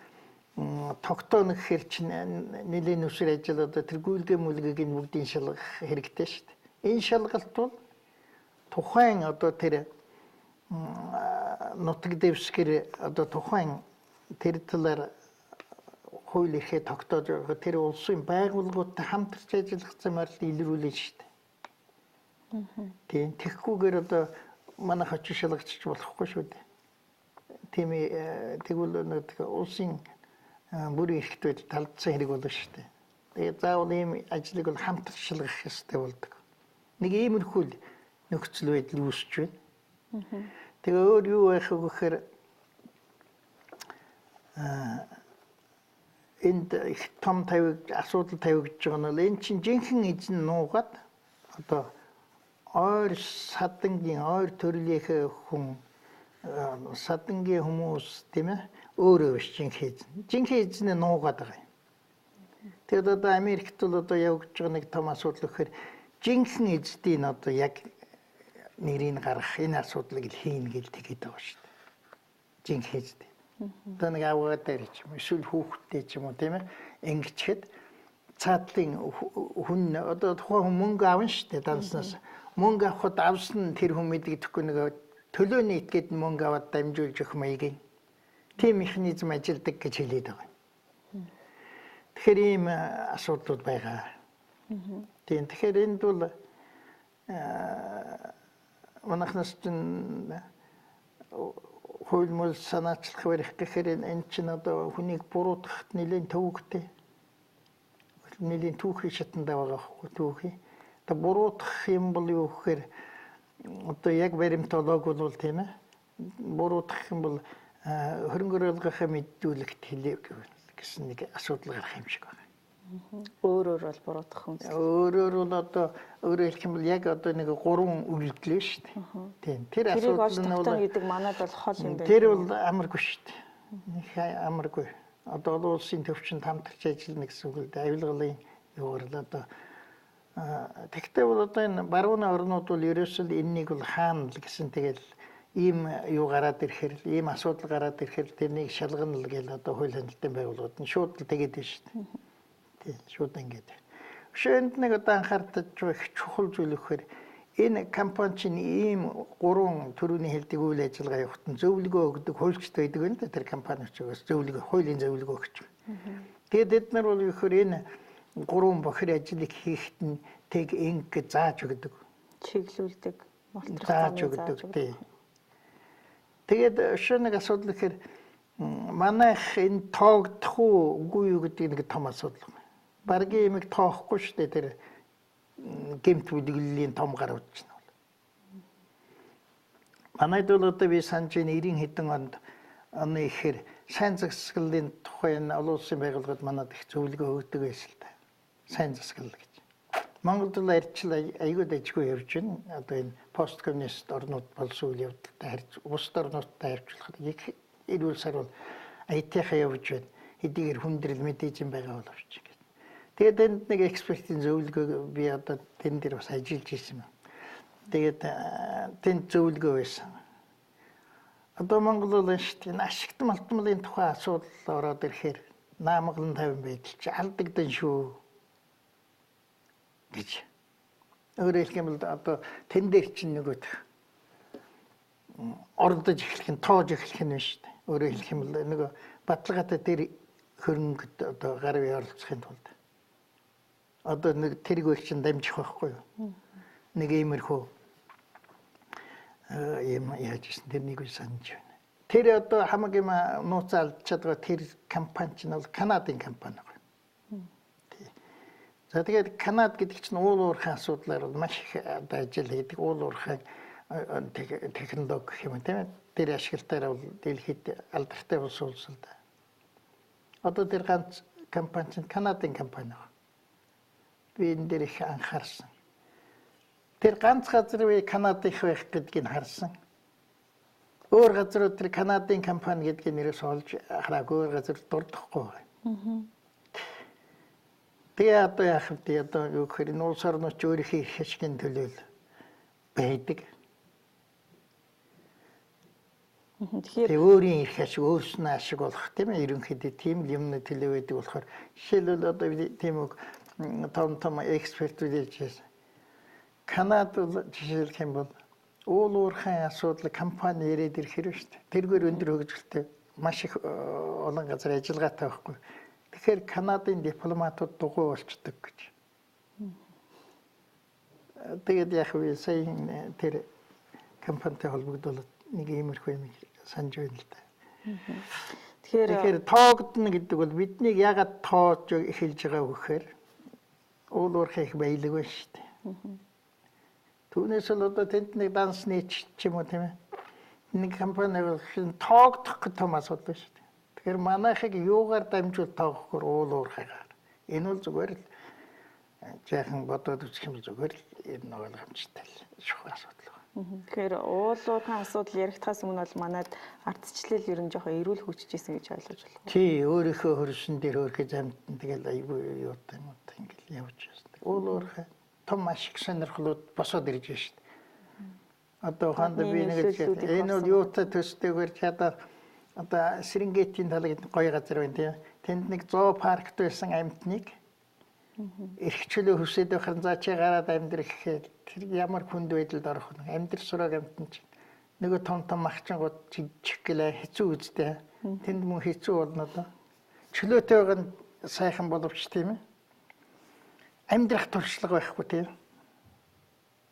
тогтооно гэхээр чинь нэлийн нүсэр ажил одоо тэр гүйлгээ мүлгэгийг бүгдийг шалгах хэрэгтэй шүү дээ. Энэ шалгалт бол тухайн одоо тэр нутаг дэвсгэр одоо тухайн тэр талаар хууль эрхээ тогтоож байгаа тэр улсын байгууллагуудтай хамтарч ажиллах замаар л илрүүлнэ шүү дээ. Тийм тэгэхгүйгээр одоо манай хочин шалгачч болохгүй шүү дээ. Тийм тэгвэл нэг улсын бүрийн эрхт байдал талдсан хэрэг болно шүү дээ. Тэгээд заавал ийм ажлыг бол хамтарч шалгах хэрэгтэй болдог. Нэг иймэрхүү нөхцөл байдал үүсэж байна. Тэгээ өөр юу байх вэ гэхээр энд их том асуудал тавигдж байгаа нь бол энэ чинь жинхэнэ эзэн нуугаад одоо ойр садангийн ойр төрлийнхээ хүн садангийн хүмүүс тийм ээ өөрөө биш жинхэнэ эзэн нуугаад байгаа юм. Тэгээд одоо Америкт бол одоо явагдаж байгаа нэг том асуудал гэхээр жинхэнэ эзэдийн одоо яг нэрийг гаргах энэ асуудлыг хийн гэж тэгээд байгаа шүү дээ. Жинхэнэ эзэд. Одоо нэг авгаа дээр ч юм эсвэл хүүхдтэй ч юм уу тийм ээ ингэчихэд цаатлын хүн одоо тухайн хүн мөнгө авна шүү дээ данснаас. Мөнгө авахд авсан тэр хүн мэддэхгүй нэг төлөөний этгээд мөнгө аваад дамжуулж өгөх маягийн тийм механизм ажилладаг гэж хэлээд байгаа. Тэгэхээр ийм асуудлууд байгаа. Тийм тэгэхээр энд бол манайхнаас чинь хууль мөл санаачлах барих гэхээр энэ чинь одоо хүнийг буруутгахад нэлийн төвөгтэй. Нэлийн түүхийн шатанда байгаа байхгүй түүхий. Одоо буруутгах юм бол юу гэхээр одоо яг баримтологгүй бол тийм ээ. Буруутгах юм бол хөрөнгө оруулгынхаа мэдүүлэгт хэлээ гэсэн нэг асуудал гарах юм шиг байна. Өөрөөр бол буруутгах юм. Өөрөөр бол одоо өөрөөр хэлэх юм бол яг одоо нэг 3 үйлдэл шүү дээ. Тийм. Тэр асуудал нь бол гэдэг манайд бол хол юм байна. Тэр бол амаргүй шүү дээ. Их амаргүй. Одоо олон улсын төвчөнд хамтарч ажиллана гэсэн үг л дээ. Авилгалын юугаар л одоо тэгтээ бол одоо энэ барууны орнууд бол ерөөсөө энэнийг бол хаана л гэсэн тэгэл ийм юу гараад ирэхээр ийм асуудал гараад ирэхээр тэрнийг шалгана л гээл одоо хууль хяналтын байгууллагууд нь шууд л тэгээд байна шүү дээ. Тийм шууд ингэж. Өшөөнд нэг одоо анхаардаж байгаа их чухал зүйл өгөхөр энэ компани чинь ийм 3 төрөний хэлдэг үйл ажиллагаа явахт нь зөвлөгөө өгдөг хуульчд байдаг байна да тэр компани учраас зөвлөгөө хуулийн зөвлөгөө өгч. Тэгээд эд нар бол ихээр энэ 3 бохир ажлыг хийхэд нь тэг инг зааж өгдөг. Чиглүүлдэг. Зааж өгдөг тий. Тэгээд өшөө нэг асуудал гэхээр манайх энэ тоогдох үгүй юу гэдэг нэг том асуудал байна. Баргийн юмыг тоохгүй шүү дээ тэр гэмт бүлэглэлийн том гар утж байна. Манайд бол одоо би санаж 90 хэдэн оны ихээр сайн засаглалын тухай олон улсын байгууллагууд манад их зөвлөгөө өгдөг байсан л да. Сайн засаглал гэж. Монголд л арчил аюул ажгүй явж байна. Одоо энэ пост коммунист орнууд болсон үйл явдалтай харьц бусад орнуудтай харьцуулахад их эрүүл сар бол IT-хаа явж байна. Хэдийгээр хүндрэл мэдээж юм байгаа боловч. Тэгээд энд нэг экспертийн зөвлөгөө би одоо тэн дээр бас ажиллаж ирсэн юм. Тэгээд тэнд зөвлөгөө байсан. Одоо Монгол бол шүү дээ ашигт малтмалын тухай асуудал ороод ирэхээр наамгалан тавин байдал чи алдагдан шүү гэж. Өөрөөр хэлэх юм бол одоо тэн дээр чинь нөгөөх ордож эхлэх нь тоож эхлэх нь шүү дээ. Өөрөөр хэлэх юм бол нөгөө баталгаатай тэр хөрөнгөд одоо гар бие оролцохын тулд одоо нэг тэрэг их чинь дамжих байхгүй юу? Нэг иймэрхүү юм яаж гэсэн тэрнийг санаж байна. Тэр одоо хамаг юм нууцаа алдчихад байгаа тэр компани чинь бол Канадын компани байна. За тэгээд Канад гэдэг чинь уул уурхайн асуудлаар бол маш их ажил хийдэг. Уул уурхайн технологи гэх юм тийм ээ. Тэр ашиглалтаараа бол дэлхийд алдартай болсон улс л да. Одоо тэр ганц компани чинь Канадын компани байна. Би энэ дээр их анхаарсан. Тэр ганц газар вэ Канад их байх гэдгийг харсан. Өөр газрууд тэр Канадын компани гэдгийг нэрээс олж хараагүй өөр газар дурдахгүй. Тэгээ одоо яах вэ? Одоо юу гэхээр энэ улс орнууд өөрийнхөө эрх ашигын төлөө байдаг. Тэгээ өөрийн эрх ашиг өөрснөө ашиг болох тийм ээ. Ерөнхийдөө тийм л юмны төлөө байдаг болохоор жишээлбэл одоо тийм үг том экспертүүд хэлж Канад бол жишээлх юм бол уул уурхайн асуудал компани ирээд ирэхээр шүү дээ. Тэргээр өндөр хөгжилтэй маш их олон газар ажиллагаатай байхгүй. Тэгэхээр Канадын дипломатууд дугуй болчдөг гэж. Тэгээд яг үе сайн тэр компанитай холбогдуулаад нэг иймэрхүү юм санаж байна л да. Тэгэхээр тоогдно гэдэг бол биднийг ягаад тоож эхэлж байгаа вэ гэхээр уул уурхай их баялаг байна шүү дээ. Түүнээс л одоо тэнд нэг данс нийч ч юм уу тийм ээ. Нэг компани бол тоогдох гэх том асуудал байна шүү дээ. Тэгэхээр манайхыг юугаар дамжуул тоогохгүй уул уурхайгаар. Энэ бол зүгээр л жаахан бодоод үзэх юм зүгээр л энэ ойлгомжтой л шух асуудал байна. Тэгэхээр уул уурхайн асуудал яригдахаас өмнө бол манайд ардчлал ер нь жоохон эрүүл хүчжсэн гэж ойлгож байна. Тий, өөрийнхөө хөрсөн дээр өөрхий замтан тэгэл аягүй юутай юм уу ингээл явж байна. Уул уурхай том ашиг сонирхлууд босоод ирж байна шүү дээ. Одоо ханд би нэг энэ бол юутай төстэйгээр чадаад одоо Серенгетийн талын гоё газар байна тийм. Тэнд нэг зоо паркт байсан амьтныг эрхчлөө хүсээд байхад заачаа гараад амьдрах гэхээр тэр ямар хүнд байдалд орох вэ? Амьдрал сураг амьтан чинь нөгөө том махчингууд жижиг гэлээ хэцүү үстэй. Тэнд мөн хэцүү болно доо. Чөлөөтэй байгаа нь сайхан боловч тийм ээ. Амьдрах туршлага байхгүй тийм.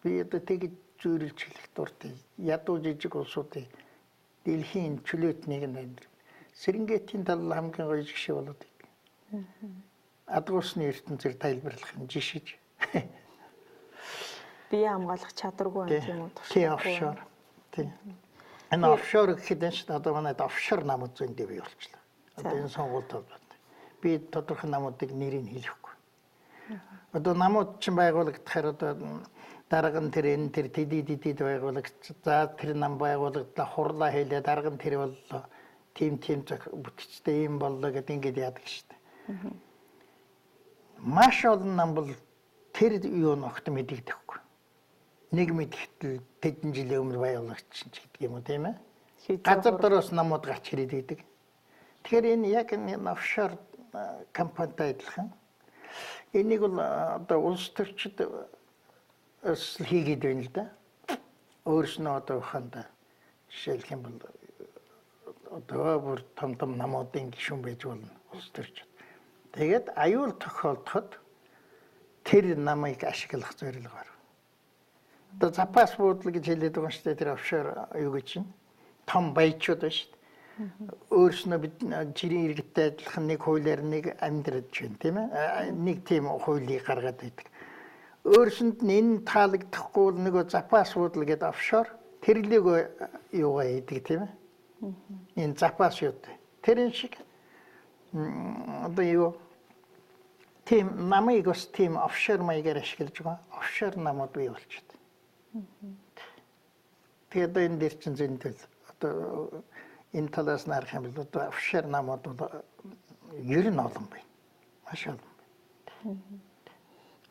Би одоо тэгж зөөрөлж хэлэх дуртай. Ядуу жижиг улсуудын дэлхийн чөлөөтнийг нь амьдрал. Серенгетийн тал хамгийн гоё жишээ болоод байна. Адгуусны ертөнцөөр тайлбарлах юм жишээж. Бие хамгаалах чадваргүй юм тийм үү? Тийм офшор. Тийм. Энэ офшор гэхэд энэ шүү дээ одоо манайд офшор намууд зөндөө бий болчихлоо. Одоо энэ сонгуульд толгойд. Би тодорхой намуудыг нэрийг хэлэхгүй. Одоо намууд чинь байгуулагдахаар одоо дарга нь тэр энэ тэр тэдэд байгуулагч. За тэр нам байгуулагдлаа хурлаа хэлээ дарга нь тэр боллоо. Тим бүтцтэй юм боллоо гэдэг ингэж яадаг шүү дээ. Маш олон нам бол тэр юу нөхд мэдэгдэхгүй. Нэг мэдгэтэл тэдэн жилийн өмнө байгуулагч гэдэг юм уу тийм ээ? Газар дороос намууд гарч ирээд байдаг. Тэгэхээр энэ яг энэ офшор компанитай адилхан. Энийг бол одоо улс төрчид хийгээд байна л да. Өөрснөө одоо ханда жишээлх юм бол одоо бүр том намуудын гишүүн байж болно улс төрчид. Тэгээд аюул тохиолдоход тэр намыг ашиглах зорилго бар. Одоо запас буудлын гэж хэлээд байгаа шүү дээ тэр офшор юу гэж чинь том баячууд байна шүү дээ. Өөрснөө бид жирийн иргэдтэй адилхан нэг хуулиар нэг амьдраад байна тийм ээ. Нэг тийм хуулийг гаргаад байдаг. Өөрсөнд нь энэ таалагдахгүй нөгөө запас буудал гэдэг офшор тэрлэг юугаа хийдэг тийм ээ. Энэ запас юу вэ? Тэрэн шиг одоо юу тийм намыг бас тийм офшор маягаар ашиглаж байгаа. Офшор намууд бий болчиход. Тэгээд энэ дээр чинь зөндөл одоо энэ талаас нь харах юм бол одоо офшор намууд бол ер нь олон байна. Маш олон байна.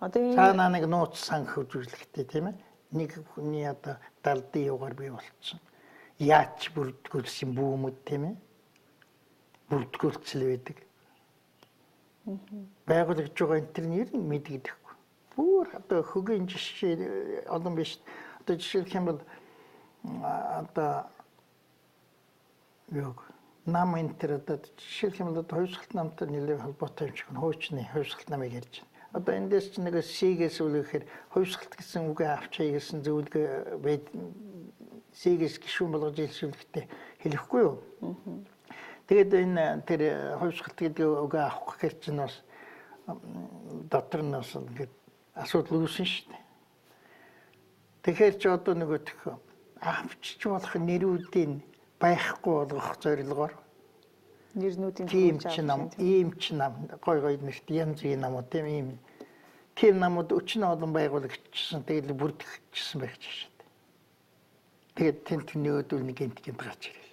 Одоо цаана нэг нууц санх үзүүлэхтэй тийм ээ. Нэг хүний одоо далдын югаар бий болчихсон. Яач бүрдгүүлсэн бүүмэд тийм ээ. Бүрдгүүлцэл байдаг. Байгуулагдж байгаа энэ төр нэр нь мэдэгдэхгүй. Бүр одоо хөгийн жишээ олон биш. Одоо жишээлх юм бол одоо яг нам энэ төр одоо жишээлх юм бол хувьсгалт намтай нэлээд холбоотой юм шиг хуучны хувьсгалт намыг ярьж байна. Одоо эндээс ч нэг сигээс үлэхээр хувьсгалт гэсэн үгээ авчаа гэсэн зөвлөгөө байд сигээс гишүүн болгож хэлсүүлэхдээ хэлэхгүй юу? Тэгээд энэ тэр хувьсгалт гэдэг үгээ авах гэхээр чинь бас дотор нь бас ингээд асуудал үүсэн шүү дээ. Тэгэхээр ч одоо нөгөө төх авчиж болох нэрүүдийн байхгүй болгох зорилгоор нэрнүүдийн тийм ч нам, ийм ч нам, гой нэрт янз бүрийн намууд тийм ийм тийм намууд өчнө олон байгуулагдчихсан. Тэгээд бүрдчихсэн байх жишээ. Тэгээд тент нөгөөдөл нэг гинт гарч ирэл.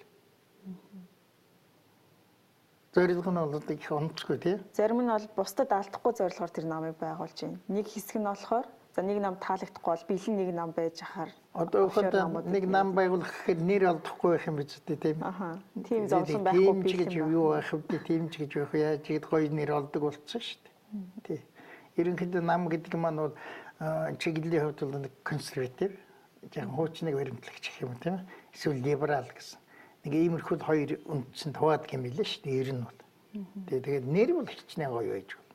Зорилго нь бол их онцгүй тий. Зарим нь бол бусдад алдахгүй зорилгоор тэр намыг байгуулж байна. Нэг хэсэг нь болохоор за нэг нам таалагдахгүй бол бэлэн нэг нам байж хахаар одоо нэг нам байгуулах гэхэд нэр олдохгүй байх юм биз дээ тийм. Тийм зовлон байхгүй би гэж юу байх вэ? Тийм ч гэж байх яаж гээд гоё нэр олдог болцсон шүү дээ. Тий. Ерөнхийдөө нам гэдэг маань бол чиглэлийн хувьд бол нэг консерватив, яг хуучныг баримтлагч гэх юм тийм. Эсвэл либерал гэсэн. Нэг иймэрхүү хоёр үндсэнд хуваадаг юм билээ шүү дээ. Ер нь бол. Тэгээд нэр бол хичнээн гоё байж байна.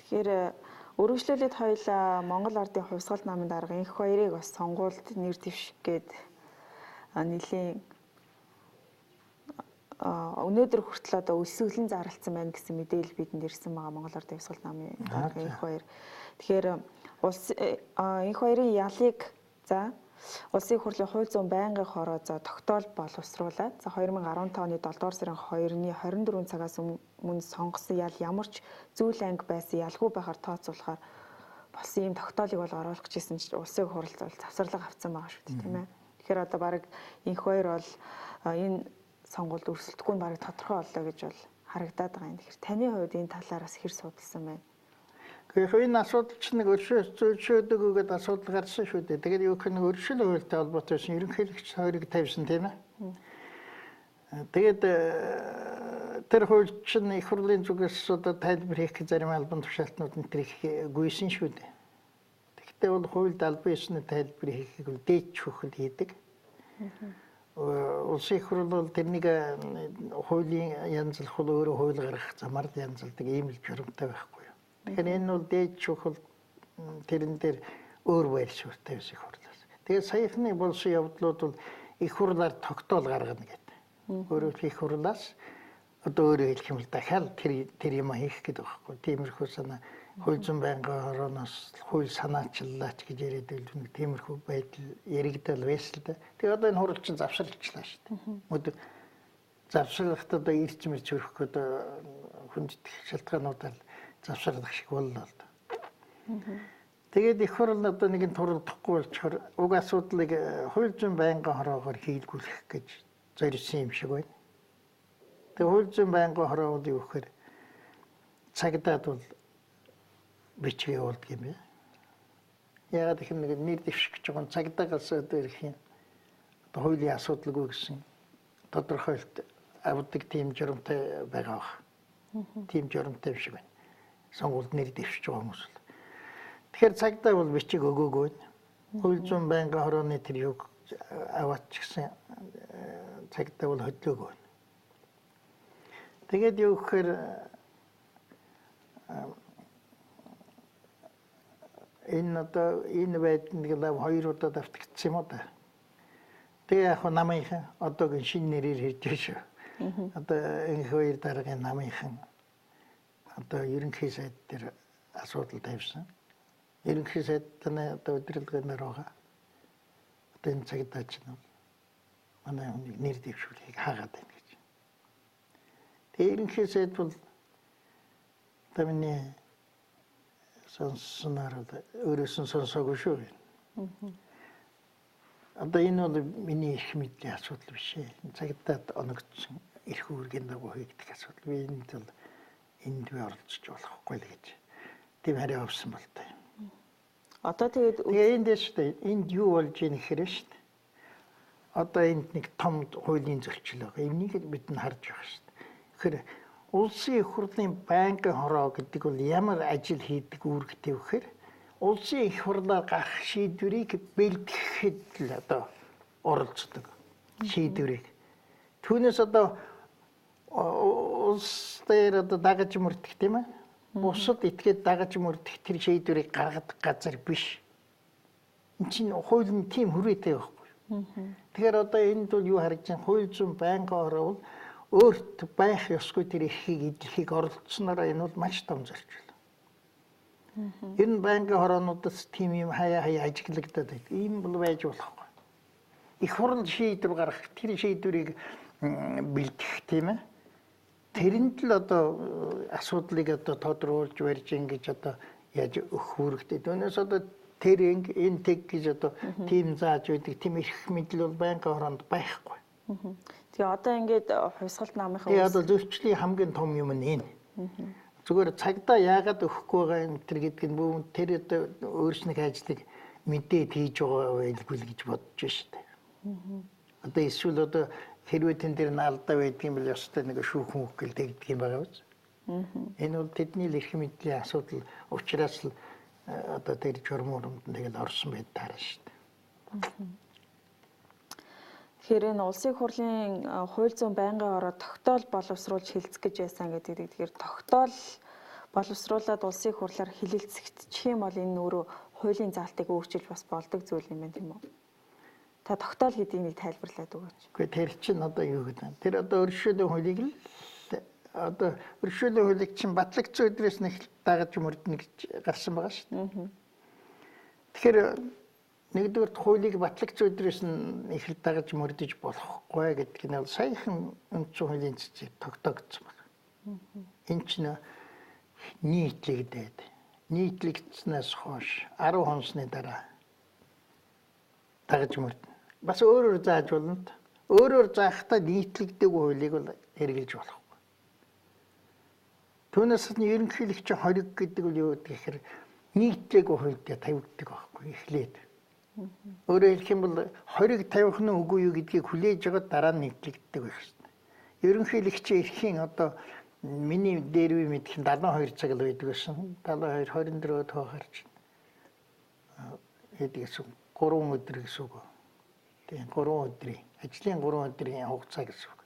Тэгэхээр өргөжлүүлээд хоёулаа Монгол Ардын хувьсгал намын дарга энх хоёрыг бас сонгуульд нэр дэвших гээд нэлийн өнөөдөр хүртэл одоо өсөглөн зарлцсан байна гэсэн мэдээлэл бидэнд ирсэн байгаа Монгол Ардын хувьсгал намын дарга энх хоёр. Тэгэхээр энх хоёрын ялыг за Улсын их хурлын хууль зүйн байнгын хороо за тогтоол боловсруулаад за 2015 оны 7 дугаар сарын 2-ны 24 цагаас өмнө сонгосон ял ямар ч зүйл анги байсан ялгүй байхаар тооцоолохоор болсон ийм тогтоолыг бол оруулах гэжсэн чинь улсын их хурлд бол завсарлага авсан байгаа шүү дээ тийм ээ. Тэгэхээр одоо баг энх хоёр бол энэ сонгуульд өрсөлдөхгүй нь баг тодорхой боллоо гэж бол харагдаад байгаа юм. Тэгэхээр таны хувьд энэ талаараас хэр судалсан байна? Тэгэхээр энэ асуудал чинь нэг өршөөдөг үгээд асуудал гарсан шүү дээ. Тэгээд юу гэх нэг өршөөл хуультай холбоотой шин ерөнхийлөгч хоёрыг тавьсан тийм ээ. Тэгээд тэр хууль чинь их хурлын зүгээс одоо тайлбар хийх зарим албан тушаалтнууд энэ их гүйсэн шүү дээ. Тэгэхдээ бол хуульд албан ёсны тайлбар хийхийг бол дээд шүүхэд хийдэг. Улсын их хурл бол тэрнийг хуулийн янзлах бол өөрөө хууль гаргах замаар янзалдаг ийм л журамтай байхгүй. Тэгэхээр энэ бол дээд шүүхэл тэрэн дээр өөр байр суурьтай их хурлаас. Тэгээд саяхны болсон явдлууд бол их хурлаар тогтоол гаргана гэдэг. Өөрөөр их хурлаас одоо өөрөөр хэлэх юм бол дахиад тэр юм хийх гэдэг байхгүй. Тиймэрхүү санаа хууль зүйн байнгын хорооноос хууль санаачлалаач гэж яриад байл нэг тиймэрхүү байдал яригдал байсан л да. Тэгээд одоо энэ хурал чинь завсарлчлаа шүү дээ. Мөд завсарлахад одоо ирч мэрч өрөх гэдэг хүндэтгэх шалтгаануудаар завсарлах шиг боллоо л да. Тэгээд их хурл одоо нэгэн туралдахгүй болчоор уг асуудлыг хууль зүйн байнгын хороогоор хийлгүүлэх гэж зорьсон юм шиг байна. Тэгээд хууль зүйн байнгын хороо бол юу гэхээр цагдаад бол бичгээ явуулдаг юм байна. Ягаад гэх юм нэг нэр дэвших гэж байгаа цагдаагаас одоо ирэх юм. Одоо хуулийн асуудалгүй гэсэн тодорхойлт авдаг тийм журамтай байгаа бах. Тийм журамтай шиг байна. Сонгуульд нэр дэвшиж байгаа хүмүүс л. Тэгэхээр цагдаа бол бичиг өгөөгүй. Хууль зүйн байнгын хорооны тэр юг аваач гэсэн цагдаа бол хөдлөөгүй. Тэгээд юу гэхээр энэ байдныг л хоёр удаа давтагдсан юм уу да. Тэгээ яг намынхан одоогийн шинэ нэрээр хэлж байна шүү. Одоо энэ хоёр дараагийн намынхан одоо ерөнхий сайд дээр асуудал тавьсан. Ерөнхий сайдны одоо удирдлагын байгаа. Одоо энэ цагдаач нь манай нэр дэвшүүлэхийг хаагаад байна гэж. Тэгээ ерөнхий сайд бол тамины сонсноор өөрөөс нь сонсоогүй шүү. Одоо энэ бол миний их мэдлийн асуудал биш ээ. Цагдаад оногдсон эрх үүргийн дагуу хийгдэх асуудал. Би энд бол энд би оролцож болохгүй л гэж. Тийм хариу авсан бол таа. Одоо тэгээд энэ дэш дээ. Энд юу болж ийн гэхээр шүү дээ. Одоо энд нэг том хуулийн зөрчил байгаа. Энийг бид нь харж байгаа шүү дээ. Тэгэхээр улсын их хурлын байнгын хороо гэдэг бол ямар ажил хийдэг үүрэгтэй вэ гэхээр улсын их хурлаар гарах шийдвэрийг бэлтгэхэд л одоо оролцдог шийдвэрийг. Түүнээс одоо улс дээр одоо дагаж мөрдөх тийм ээ. Бусад этгээд дагаж мөрдөх тэр шийдвэрийг гаргадаг газар биш. Энд чинь хууль нь тийм хүрээтэй байхгүй. Тэгэхээр одоо энд бол юу харагдаж байна? Хууль зүйн байнгын хороо бол өөрт байх ёсгүй тэр эрхийг эдлэхийг оролцсноор энэ бол маш том зорчил. Ер нь байнгын хороонуудаас тийм юм хаяа ажиглагдаад байдаг. Ийм бол байж болохгүй. Их хурл шийдвэр гаргах, тэр шийдвэрийг бэлтгэх тийм ээ. Тэрэнд л одоо асуудлыг одоо тодруулж барьж ингэж одоо яаж өгөх хэрэгтэй. Түүнээс одоо тэр энэ тэг гэж одоо тим зааж байдаг тийм эрх мэдэл бол байнгын оронд байхгүй. Тэгээ одоо ингээд хувьсгалт намынхаа Тэгээ одоо зөвчлөлийн хамгийн том юм нь энэ. Зүгээр цагдаа яагаад өгөхгүй байгаа юм тэр гэдэг нь бүүн тэр одоо өөрснөө ажлыг мэдээд хийж байгаа байлгүй л гэж бодож штэ. Одоо эсвэл одоо хэрвээ тэн дээр наалдаа байдгийн бол ёстой нэг шүүхэн үг гэл тэгдэг юм байгаа биз. Энэ бол тэдний эрх мэдлийн асуудал учраас л одоо тэр журмуурамд тэгэл орсон байд таарна штэ. Тэгэхээр энэ улсын хурлын хууль зүйн байнгын ороо тогтоол боловсруулж хилцэх гэж байсан гэдэг. Тэгэхээр тогтоол боловсруулад улсын хурлаар хилэлцэгдчих юм бол энэ өөрөө хуулийн заалтыг өөрчилж бас болдог зүйл юм байна тийм үү? Та тогтоол гэдгийг нэг тайлбарлаад өгөөч. Гэхдээ тэр чинь одоо юу гэдэг вэ? Тэр одоо өршөөлийн хуулийг л одоо өршөөлийн хуулийг чинь батлагдсан өдрөөс нь дагаж мөрднө гэж гарсан байгаа шүү дээ. Тэгэхээр нэгдүгээр хуулийг батлагдсан өдрөөс нь их дагаж мөрдөж болохгүй гэдэг нь бол саяхан үндсэн хуулийн цэцэг тогтоогдсон байна. Энэ чинь нийтлэгдээд нийтлэгдснээс хойш 10 хоносны дараа дагаж мөрднө. Бас өөрөөр зааж болно. Өөрөөр заахтаа нийтлэгдээгүй хуулийг бол хэрэгжилж болохгүй. Түүнээс нь ерөнхийлөгч хориг гэдэг нь юу гэхээр нийтлэггүй хуульд тавигддаг байхгүй эхлээд. Өөрөөр хэлэх юм бол хориг тавих нь үгүй юу гэдгийг хүлээж аваад дараа нь нийтлэгддэг байх шээ. Ерөнхийлөгч эрхийн одоо миний дээр үе мэдэх 72 цаг л байдаг гэсэн. 72 24 тоо гарч. Эдгээс 3 өдөр гэсэн үг. Тэгээ 3 өдрийн ажлын 3 өдрийн хугацаа гэсэн үг.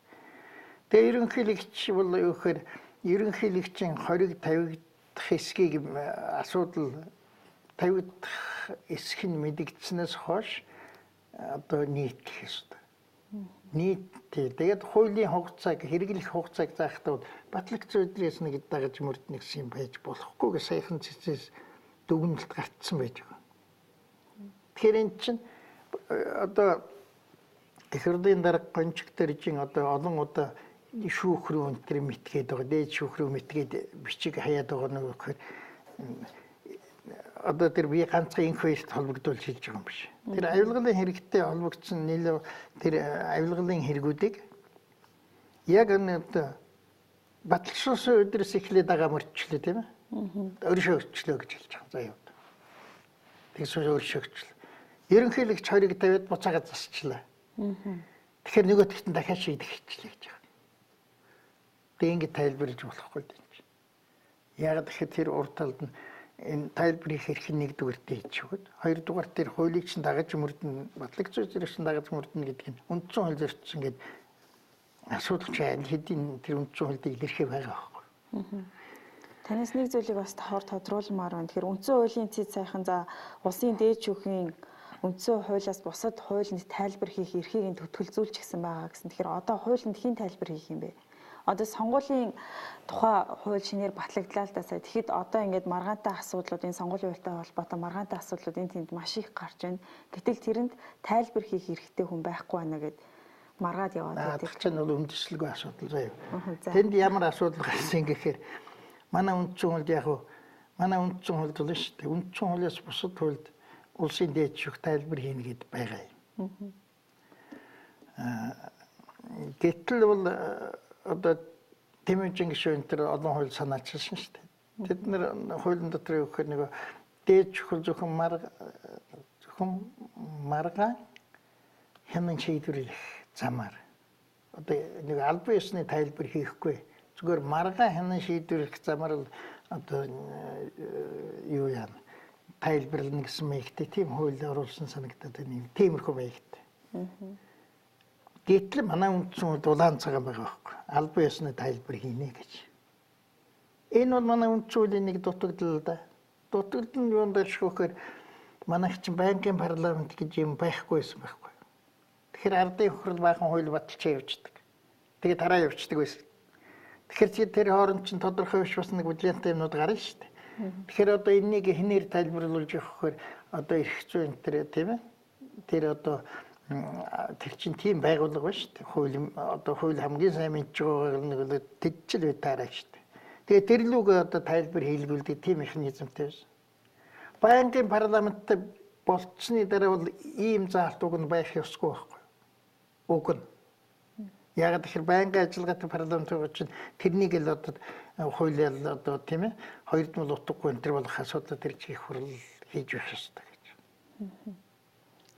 Тэгээ ерөнхийлөгч бол юу гэхээр ерөнхийлөгчийн хориг тавигдах эсхийг асуудал тавигдах эсэх нь мэдэгдснээс хойш одоо нийтлэх ёстой. Тэгээд хуулийн хугацааг хэрэглэх хугацааг заахтаа батлагдсан өдрөөс нэг дагаж мөрднө гэсэн юм байж болохгүй гэж саяхан цэцээс дүгнэлт гарцсан байж байгаа. Тэгэхээр эн чинь одоо их хурлын дарга гончигтэржин одоо олон удаа шүүх рүү өнтер мэтгээд байгаа. Дээд шүүх рүү мэтгээд бичиг хаяад байгаа нэг гэхээр одоо тэр би ганцхан инх баярт холбогдуулж хэлж байгаа юм биш. Тэр авилгалын хэрэгтэй холбогдсон нэлээ тэр авилгалын хэрэгүүдийг яг энэ баталсан өдрөөс эхлээд дагаа мөрчлөө тийм ээ. Өршөөгчлөө гэж хэлж байгаа. За юу. Тэгсэн өршөөгчлөө. Ерөнхийлөгч хориг тавиад буцаагаад засчлаа. Тэгэхээр нөгөөтгт нь дахиад шийдэх хичлээ гэж байгаа. Тэг ингэ тайлбарлаж болохгүй юм чи. Яг тэгэхээр тэр урд талд нь энэ тайлбарыг хэрхэн нэгдүгээр дээчвэд хоёрдугаар тэр хуулийг чинь дагаж мөрдөн батлагдсан зүйлс чинь дагаж мөрдөн гэдэг нь үндсэн хууль зорчсон гэдэг асуудал чинь хэдийн тэр үндсэн хуульд илэрхий байгаа байхгүй. Танаас нэг зүйлийг бас тохоор тодруулмаар байна. Тэгэхээр үндсэн хуулийн цэд сайхан за улсын дээд шүүхийн үндсэн хуулиас бусад хуулинд тайлбар хийх эрхийг төтгөлзүүлж гисэн байгаа гэсэн. Тэгэхээр одоо хуулинд хэн тайлбар хийх юм бэ? Одоо сонгуулийн тухай хууль шинээр батлагдлаа л да сая. Тэгэхэд одоо ингээд маргаантай асуудлууд энэ сонгуулийн хуультай холбоотой маргаантай асуудлууд энэ тэнд маш их гарч байна. Гэтэл тэрэнд тайлбар хийх эрхтэй хүн байхгүй байна гэд маргаад яваад байдаг. Тэр чинь бол үндэслэлгүй асуудал заяа. Тэнд ямар асуудал гарсан гэхээр манай үндсэн хуульд яг уу манай үндсэн хуульд бол шүү дээ. Үндсэн хуулиас бусад хуульд улсын дээд шүүх тайлбар хийнэ гэд байгаа юм. Гэтэл бол одоо Тэмүжин гишүүн тэр олон хууль санаачилсан шүү дээ. Тэд нэр хуулийн дотор юу гэхээр нэг дээд чухал зөвхөн маргаан хэмээн шийдвэрлэх замаар одоо нэг албан ёсны тайлбар хийхгүй зүгээр маргаан хэмээн шийдвэрлэх замаар л одоо юу яана тайлбарлана гэсэн маягтай тийм хууль оруулсан санагдаад байна юм. Тиймэрхүү маягтай. Гэтэл манай үндсэн хууль улаан цагаан байгаа байхгүй. Албан ёсны тайлбар хийнэ гэж. Энэ бол манай үндсэн хуулийн нэг дутагдал л да. Дутагдал нь юунд дэшгүйхээр манайх чинь байнгын парламент гэж юм байхгүйсэн байхгүй. Тэгэхээр ардын хурал баахан хууль баталчаа явждаг. Тэгээ тараа явждаг байсан. Тэгэхээр тэр хооронд чинь тодорхой биш бас нэг бүлээнтэй юмнууд гарна шүү дээ. Тэгэхээр одоо энэнийг хинээр тайлбарлуулж явахаар одоо эрх зүйн тэр тийм ээ. Тэр одоо тэр чинь тийм байгууллага ба шүү дээ. Хууль одоо хууль хамгийн сайн мэдж байгаа нэг л тэдчил байтаараа шүү дээ. Тэгээ тэр лүг одоо тайлбар хийлгүүлдэг тийм механизмтэй байсан. Байнгын парламенттай болцсны дараа бол ийм заалт уг нь байх ёсгүй байхгүй. Уг нь. Яг тэгэхээр байнгын ажиллагаатай парламент байгаа чинь тэрнийг л одоо хуулиар одоо тийм ээ 2 утгагүй энэ төр болох асуудал тэр чих хурал хийж байх ёстой гэж.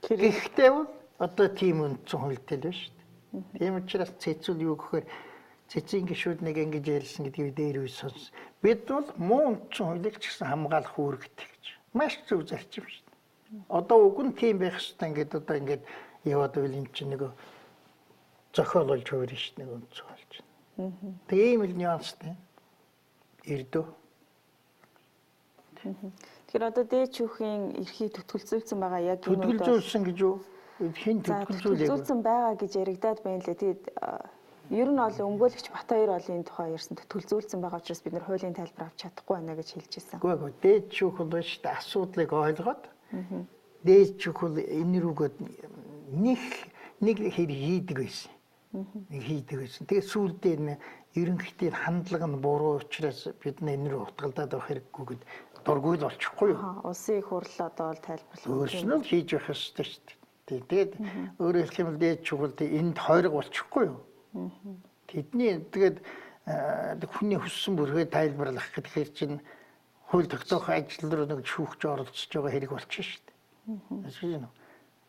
Гэхдээ бол одоо тийм үндсэн хуультай л байна шүү дээ. Тийм учраас цэцүүл юу гэхээр цэцгийн гишүүд нэг ингэж ярьсан гэдгийг дээр үе сонс. Бид бол муу үндсэн хуулийг ч гэсэн хамгаалах үүрэгтэй гэж. Маш зөв зарчим шүү дээ. Одоо уг нь тийм байх хэрэгтэй ингээд одоо ингээд яваад байл юм чинь нэг зохиол болж хувирна шүү дээ нэг үндсэн хуульч. Тэгээ ийм л нюанстай. Ирдөө. Тэгэхээр одоо дээд шүүхийн эрхийг төтгөлзүүлсэн байгаа яг энэ үед төтгөлзүүлсэн гэж юу? Хин төтгөлзүүлсэн байгаа гэж яригадаад байна лээ. Тэгээд ер нь бол өмгөөлөгч Батбаяр олын тухай ярьсан төтгөлзүүлсэн байгаа учраас бид нэр хуулийн тайлбар авч чадахгүй байна гэж хэлж ирсэн. Үгүй дээд шүүх бол шүү дээ асуудлыг ойлгоод дээд шүүх бол энэ рүүгээ нэг хэр хийдэг байсан. Нэг хийдэг байсан. Тэгээд сүүлдээ ерөнхийдөө хандлага нь буруу учраас бид энэ рүү утгалдаад авах хэрэггүй гэд дургүй л болчихгүй юу? Улсын их хурл одоо бол тайлбарлах. Өөрснөө хийж явах ёстой шүү дээ. Тэгээд өөрөөр хэлэх юм бол дээд шүүх энд хойрог болчихгүй юу? Тэдний тэгээд хүний хүссэн бүргээ тайлбарлах гэхээр чинь хууль тогтоох ажил руу нэг шүүгч оролцож байгаа хэрэг болчихно шүү дээ. Эсвэл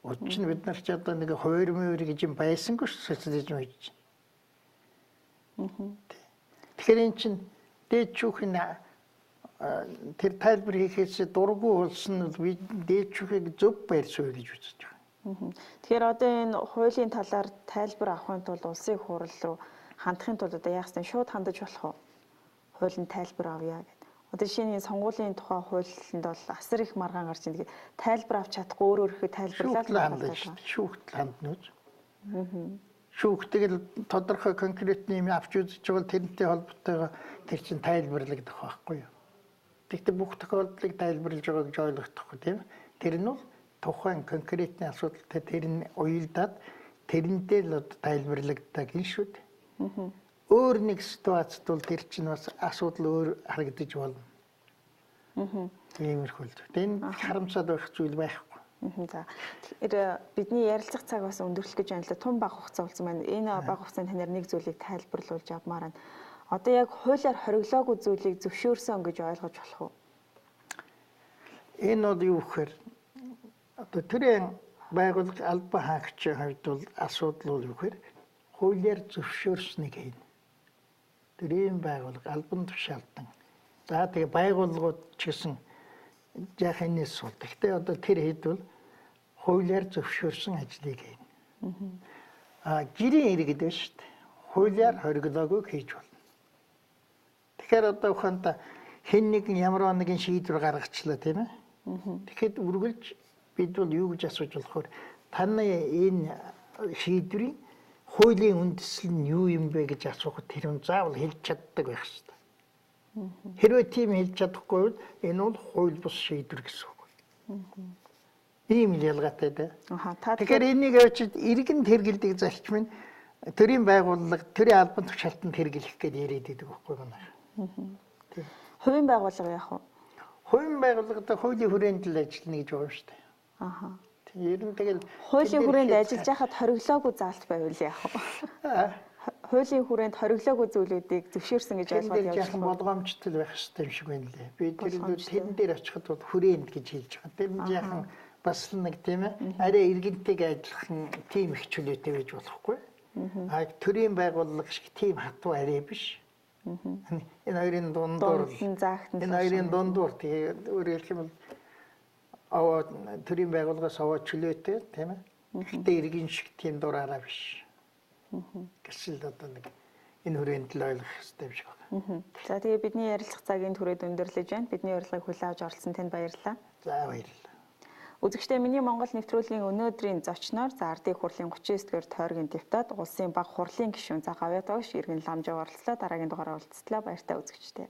Учир нь бид нар ч одоо нэг хувир гэж юм байсангүй социализм хийж байна. Тэгэхээр эн чинь дээд шүүхийн тэр тайлбар хийхээс дургүй болсон нь дээд шүүхийг зөв байр суурь гэж үзэж байгаа. Тэгэхээр одоо энэ хуулийн талаар тайлбар авахын тулд улсын их хурл руу хандахын тулд одоо яах вэ? Шууд хандаж болох уу? Хуулийн тайлбар авъя гэдэг. Одоо жишээ нь сонгуулийн тухай хуулинд бол асар их маргаан гарч ирдэг. Тайлбар авч чадахгүй өөр өөрхөө тайлбарлаад шүүхт хандна гэж. Шүүхтэйг л тодорхой конкретны юм авч үзэж байгаа тэрнтэй холбоотойгоо тэр чинь тайлбарлагдах байхгүй юу? Тэгэхдээ бүх тохиолдлыг тайлбарлаж байгаа гэж ойлгохдохгүй тийм. Тэр нь бол тухайн конкретны асуудалтай тэр нь уялдаад тэрнтэй л тайлбарлагддаг юм шүү дээ. Өөр нэг ситуацид бол тэр чинь бас асуудал өөр харагдаж болно. Иймэрхүү л. Тэнд харамсаад байх зүйл байхгүй. За. Тэгэхээр бидний ярилцах цаг бас өндөрлөх гэж байна л да. Тун бага хугацаа болсон байна. Энэ бага хугацаанд танаар нэг зүйлийг тайлбарлуулж авмаар байна. Одоо яг хуулиар хориглоогүй зүйлийг зөвшөөрсөн гэж ойлгож болох уу? Энэ бол юу гэхээр одоо төрийн байгууллага албан хаагчийн хувьд бол асуудал бол юу гэхээр хуулиар зөвшөөрснийг хийнэ. Төрийн байгууллага албан тушаалтан. За тэгээ байгууллагууд ч гэсэн яханаас сул. Гэхдээ одоо тэр хэд бол хуулиар зөвшөөрсөн ажлыг хийнэ. Гэрийн иргэд байна шүү дээ. Хуулиар хориглоогүй хийж болно. Тэгэхээр одоо ухаантай хэн нэгэн ямар нэгэн шийдвэр гаргачлаа тийм ээ. Тэгэхэд үргэлж бид бол юу гэж асууж болохоор таны энэ шийдвэрийн хуулийн үндэслэл нь юу юм бэ гэж асуухад тэр нь заавал хэлж чаддаг байх хэрэгтэй. Хэрвээ тийм хэлж чадахгүй бол энэ бол хууль бус шийдвэр гэсэн үг. Ийм л ялгаатай да. Тэгэхээр энийг авчид иргэн тэргэлдэг зарчим нь төрийн байгууллага төрийн албан тушаалтанд хэрэглэх гэж яриад байдаг байхгүй юу? Хувийн байгууллага яах вэ? Хувийн байгууллагад хуулийн хүрээнд л ажиллана гэж байгаа шүү дээ. Ер нь тэгэл хуулийн хүрээнд ажиллаж байхад хориглоогүй заалт байвал яах вэ? Хуулийн хүрээнд хориглоогүй зүйлүүдийг зөвшөөрсөн гэж ойлгоод явж байгаа болгоомжтой байх хэрэгтэй юм шиг байна лээ. Би тэрэн дээр очиход бол хүрээнд гэж хэлж байгаа. Тэр нь яахан бас нэг тийм ээ арай иргэнтэйг ажиллах тийм их чөлөөтэй байж болохгүй. Төрийн байгууллага шиг тийм хатуу арай биш. Энэ хоёрын дундуур энэ хоёрын дундуур тэгээ өөрөөр хэлэх юм бол аваа төрийн байгууллагаас аваа чөлөөтэй тийм ээ. Гэхдээ иргэн шиг тийм дураараа биш. Гэсэн л одоо нэг энэ хүрээнд л ойлгох хэрэгтэй юм шиг байна. За тэгээ бидний ярилцах цагийн түрээд өндөрлөж байна. Бидний урилгыг хүлээн авч оролцсон танд баярлалаа. За баярлалаа. Үзэгчдээ миний Монгол нэвтрүүлгийн өнөөдрийн зочноор Ардын их хурлын 39-р тойргийн депутат, улсын бага хурлын гишүүн Гавьяа Тавш иргэн Ламжаа оролцлоо. Дараагийн дугаараар уулзтлаа. Баяртай үзэгчдээ.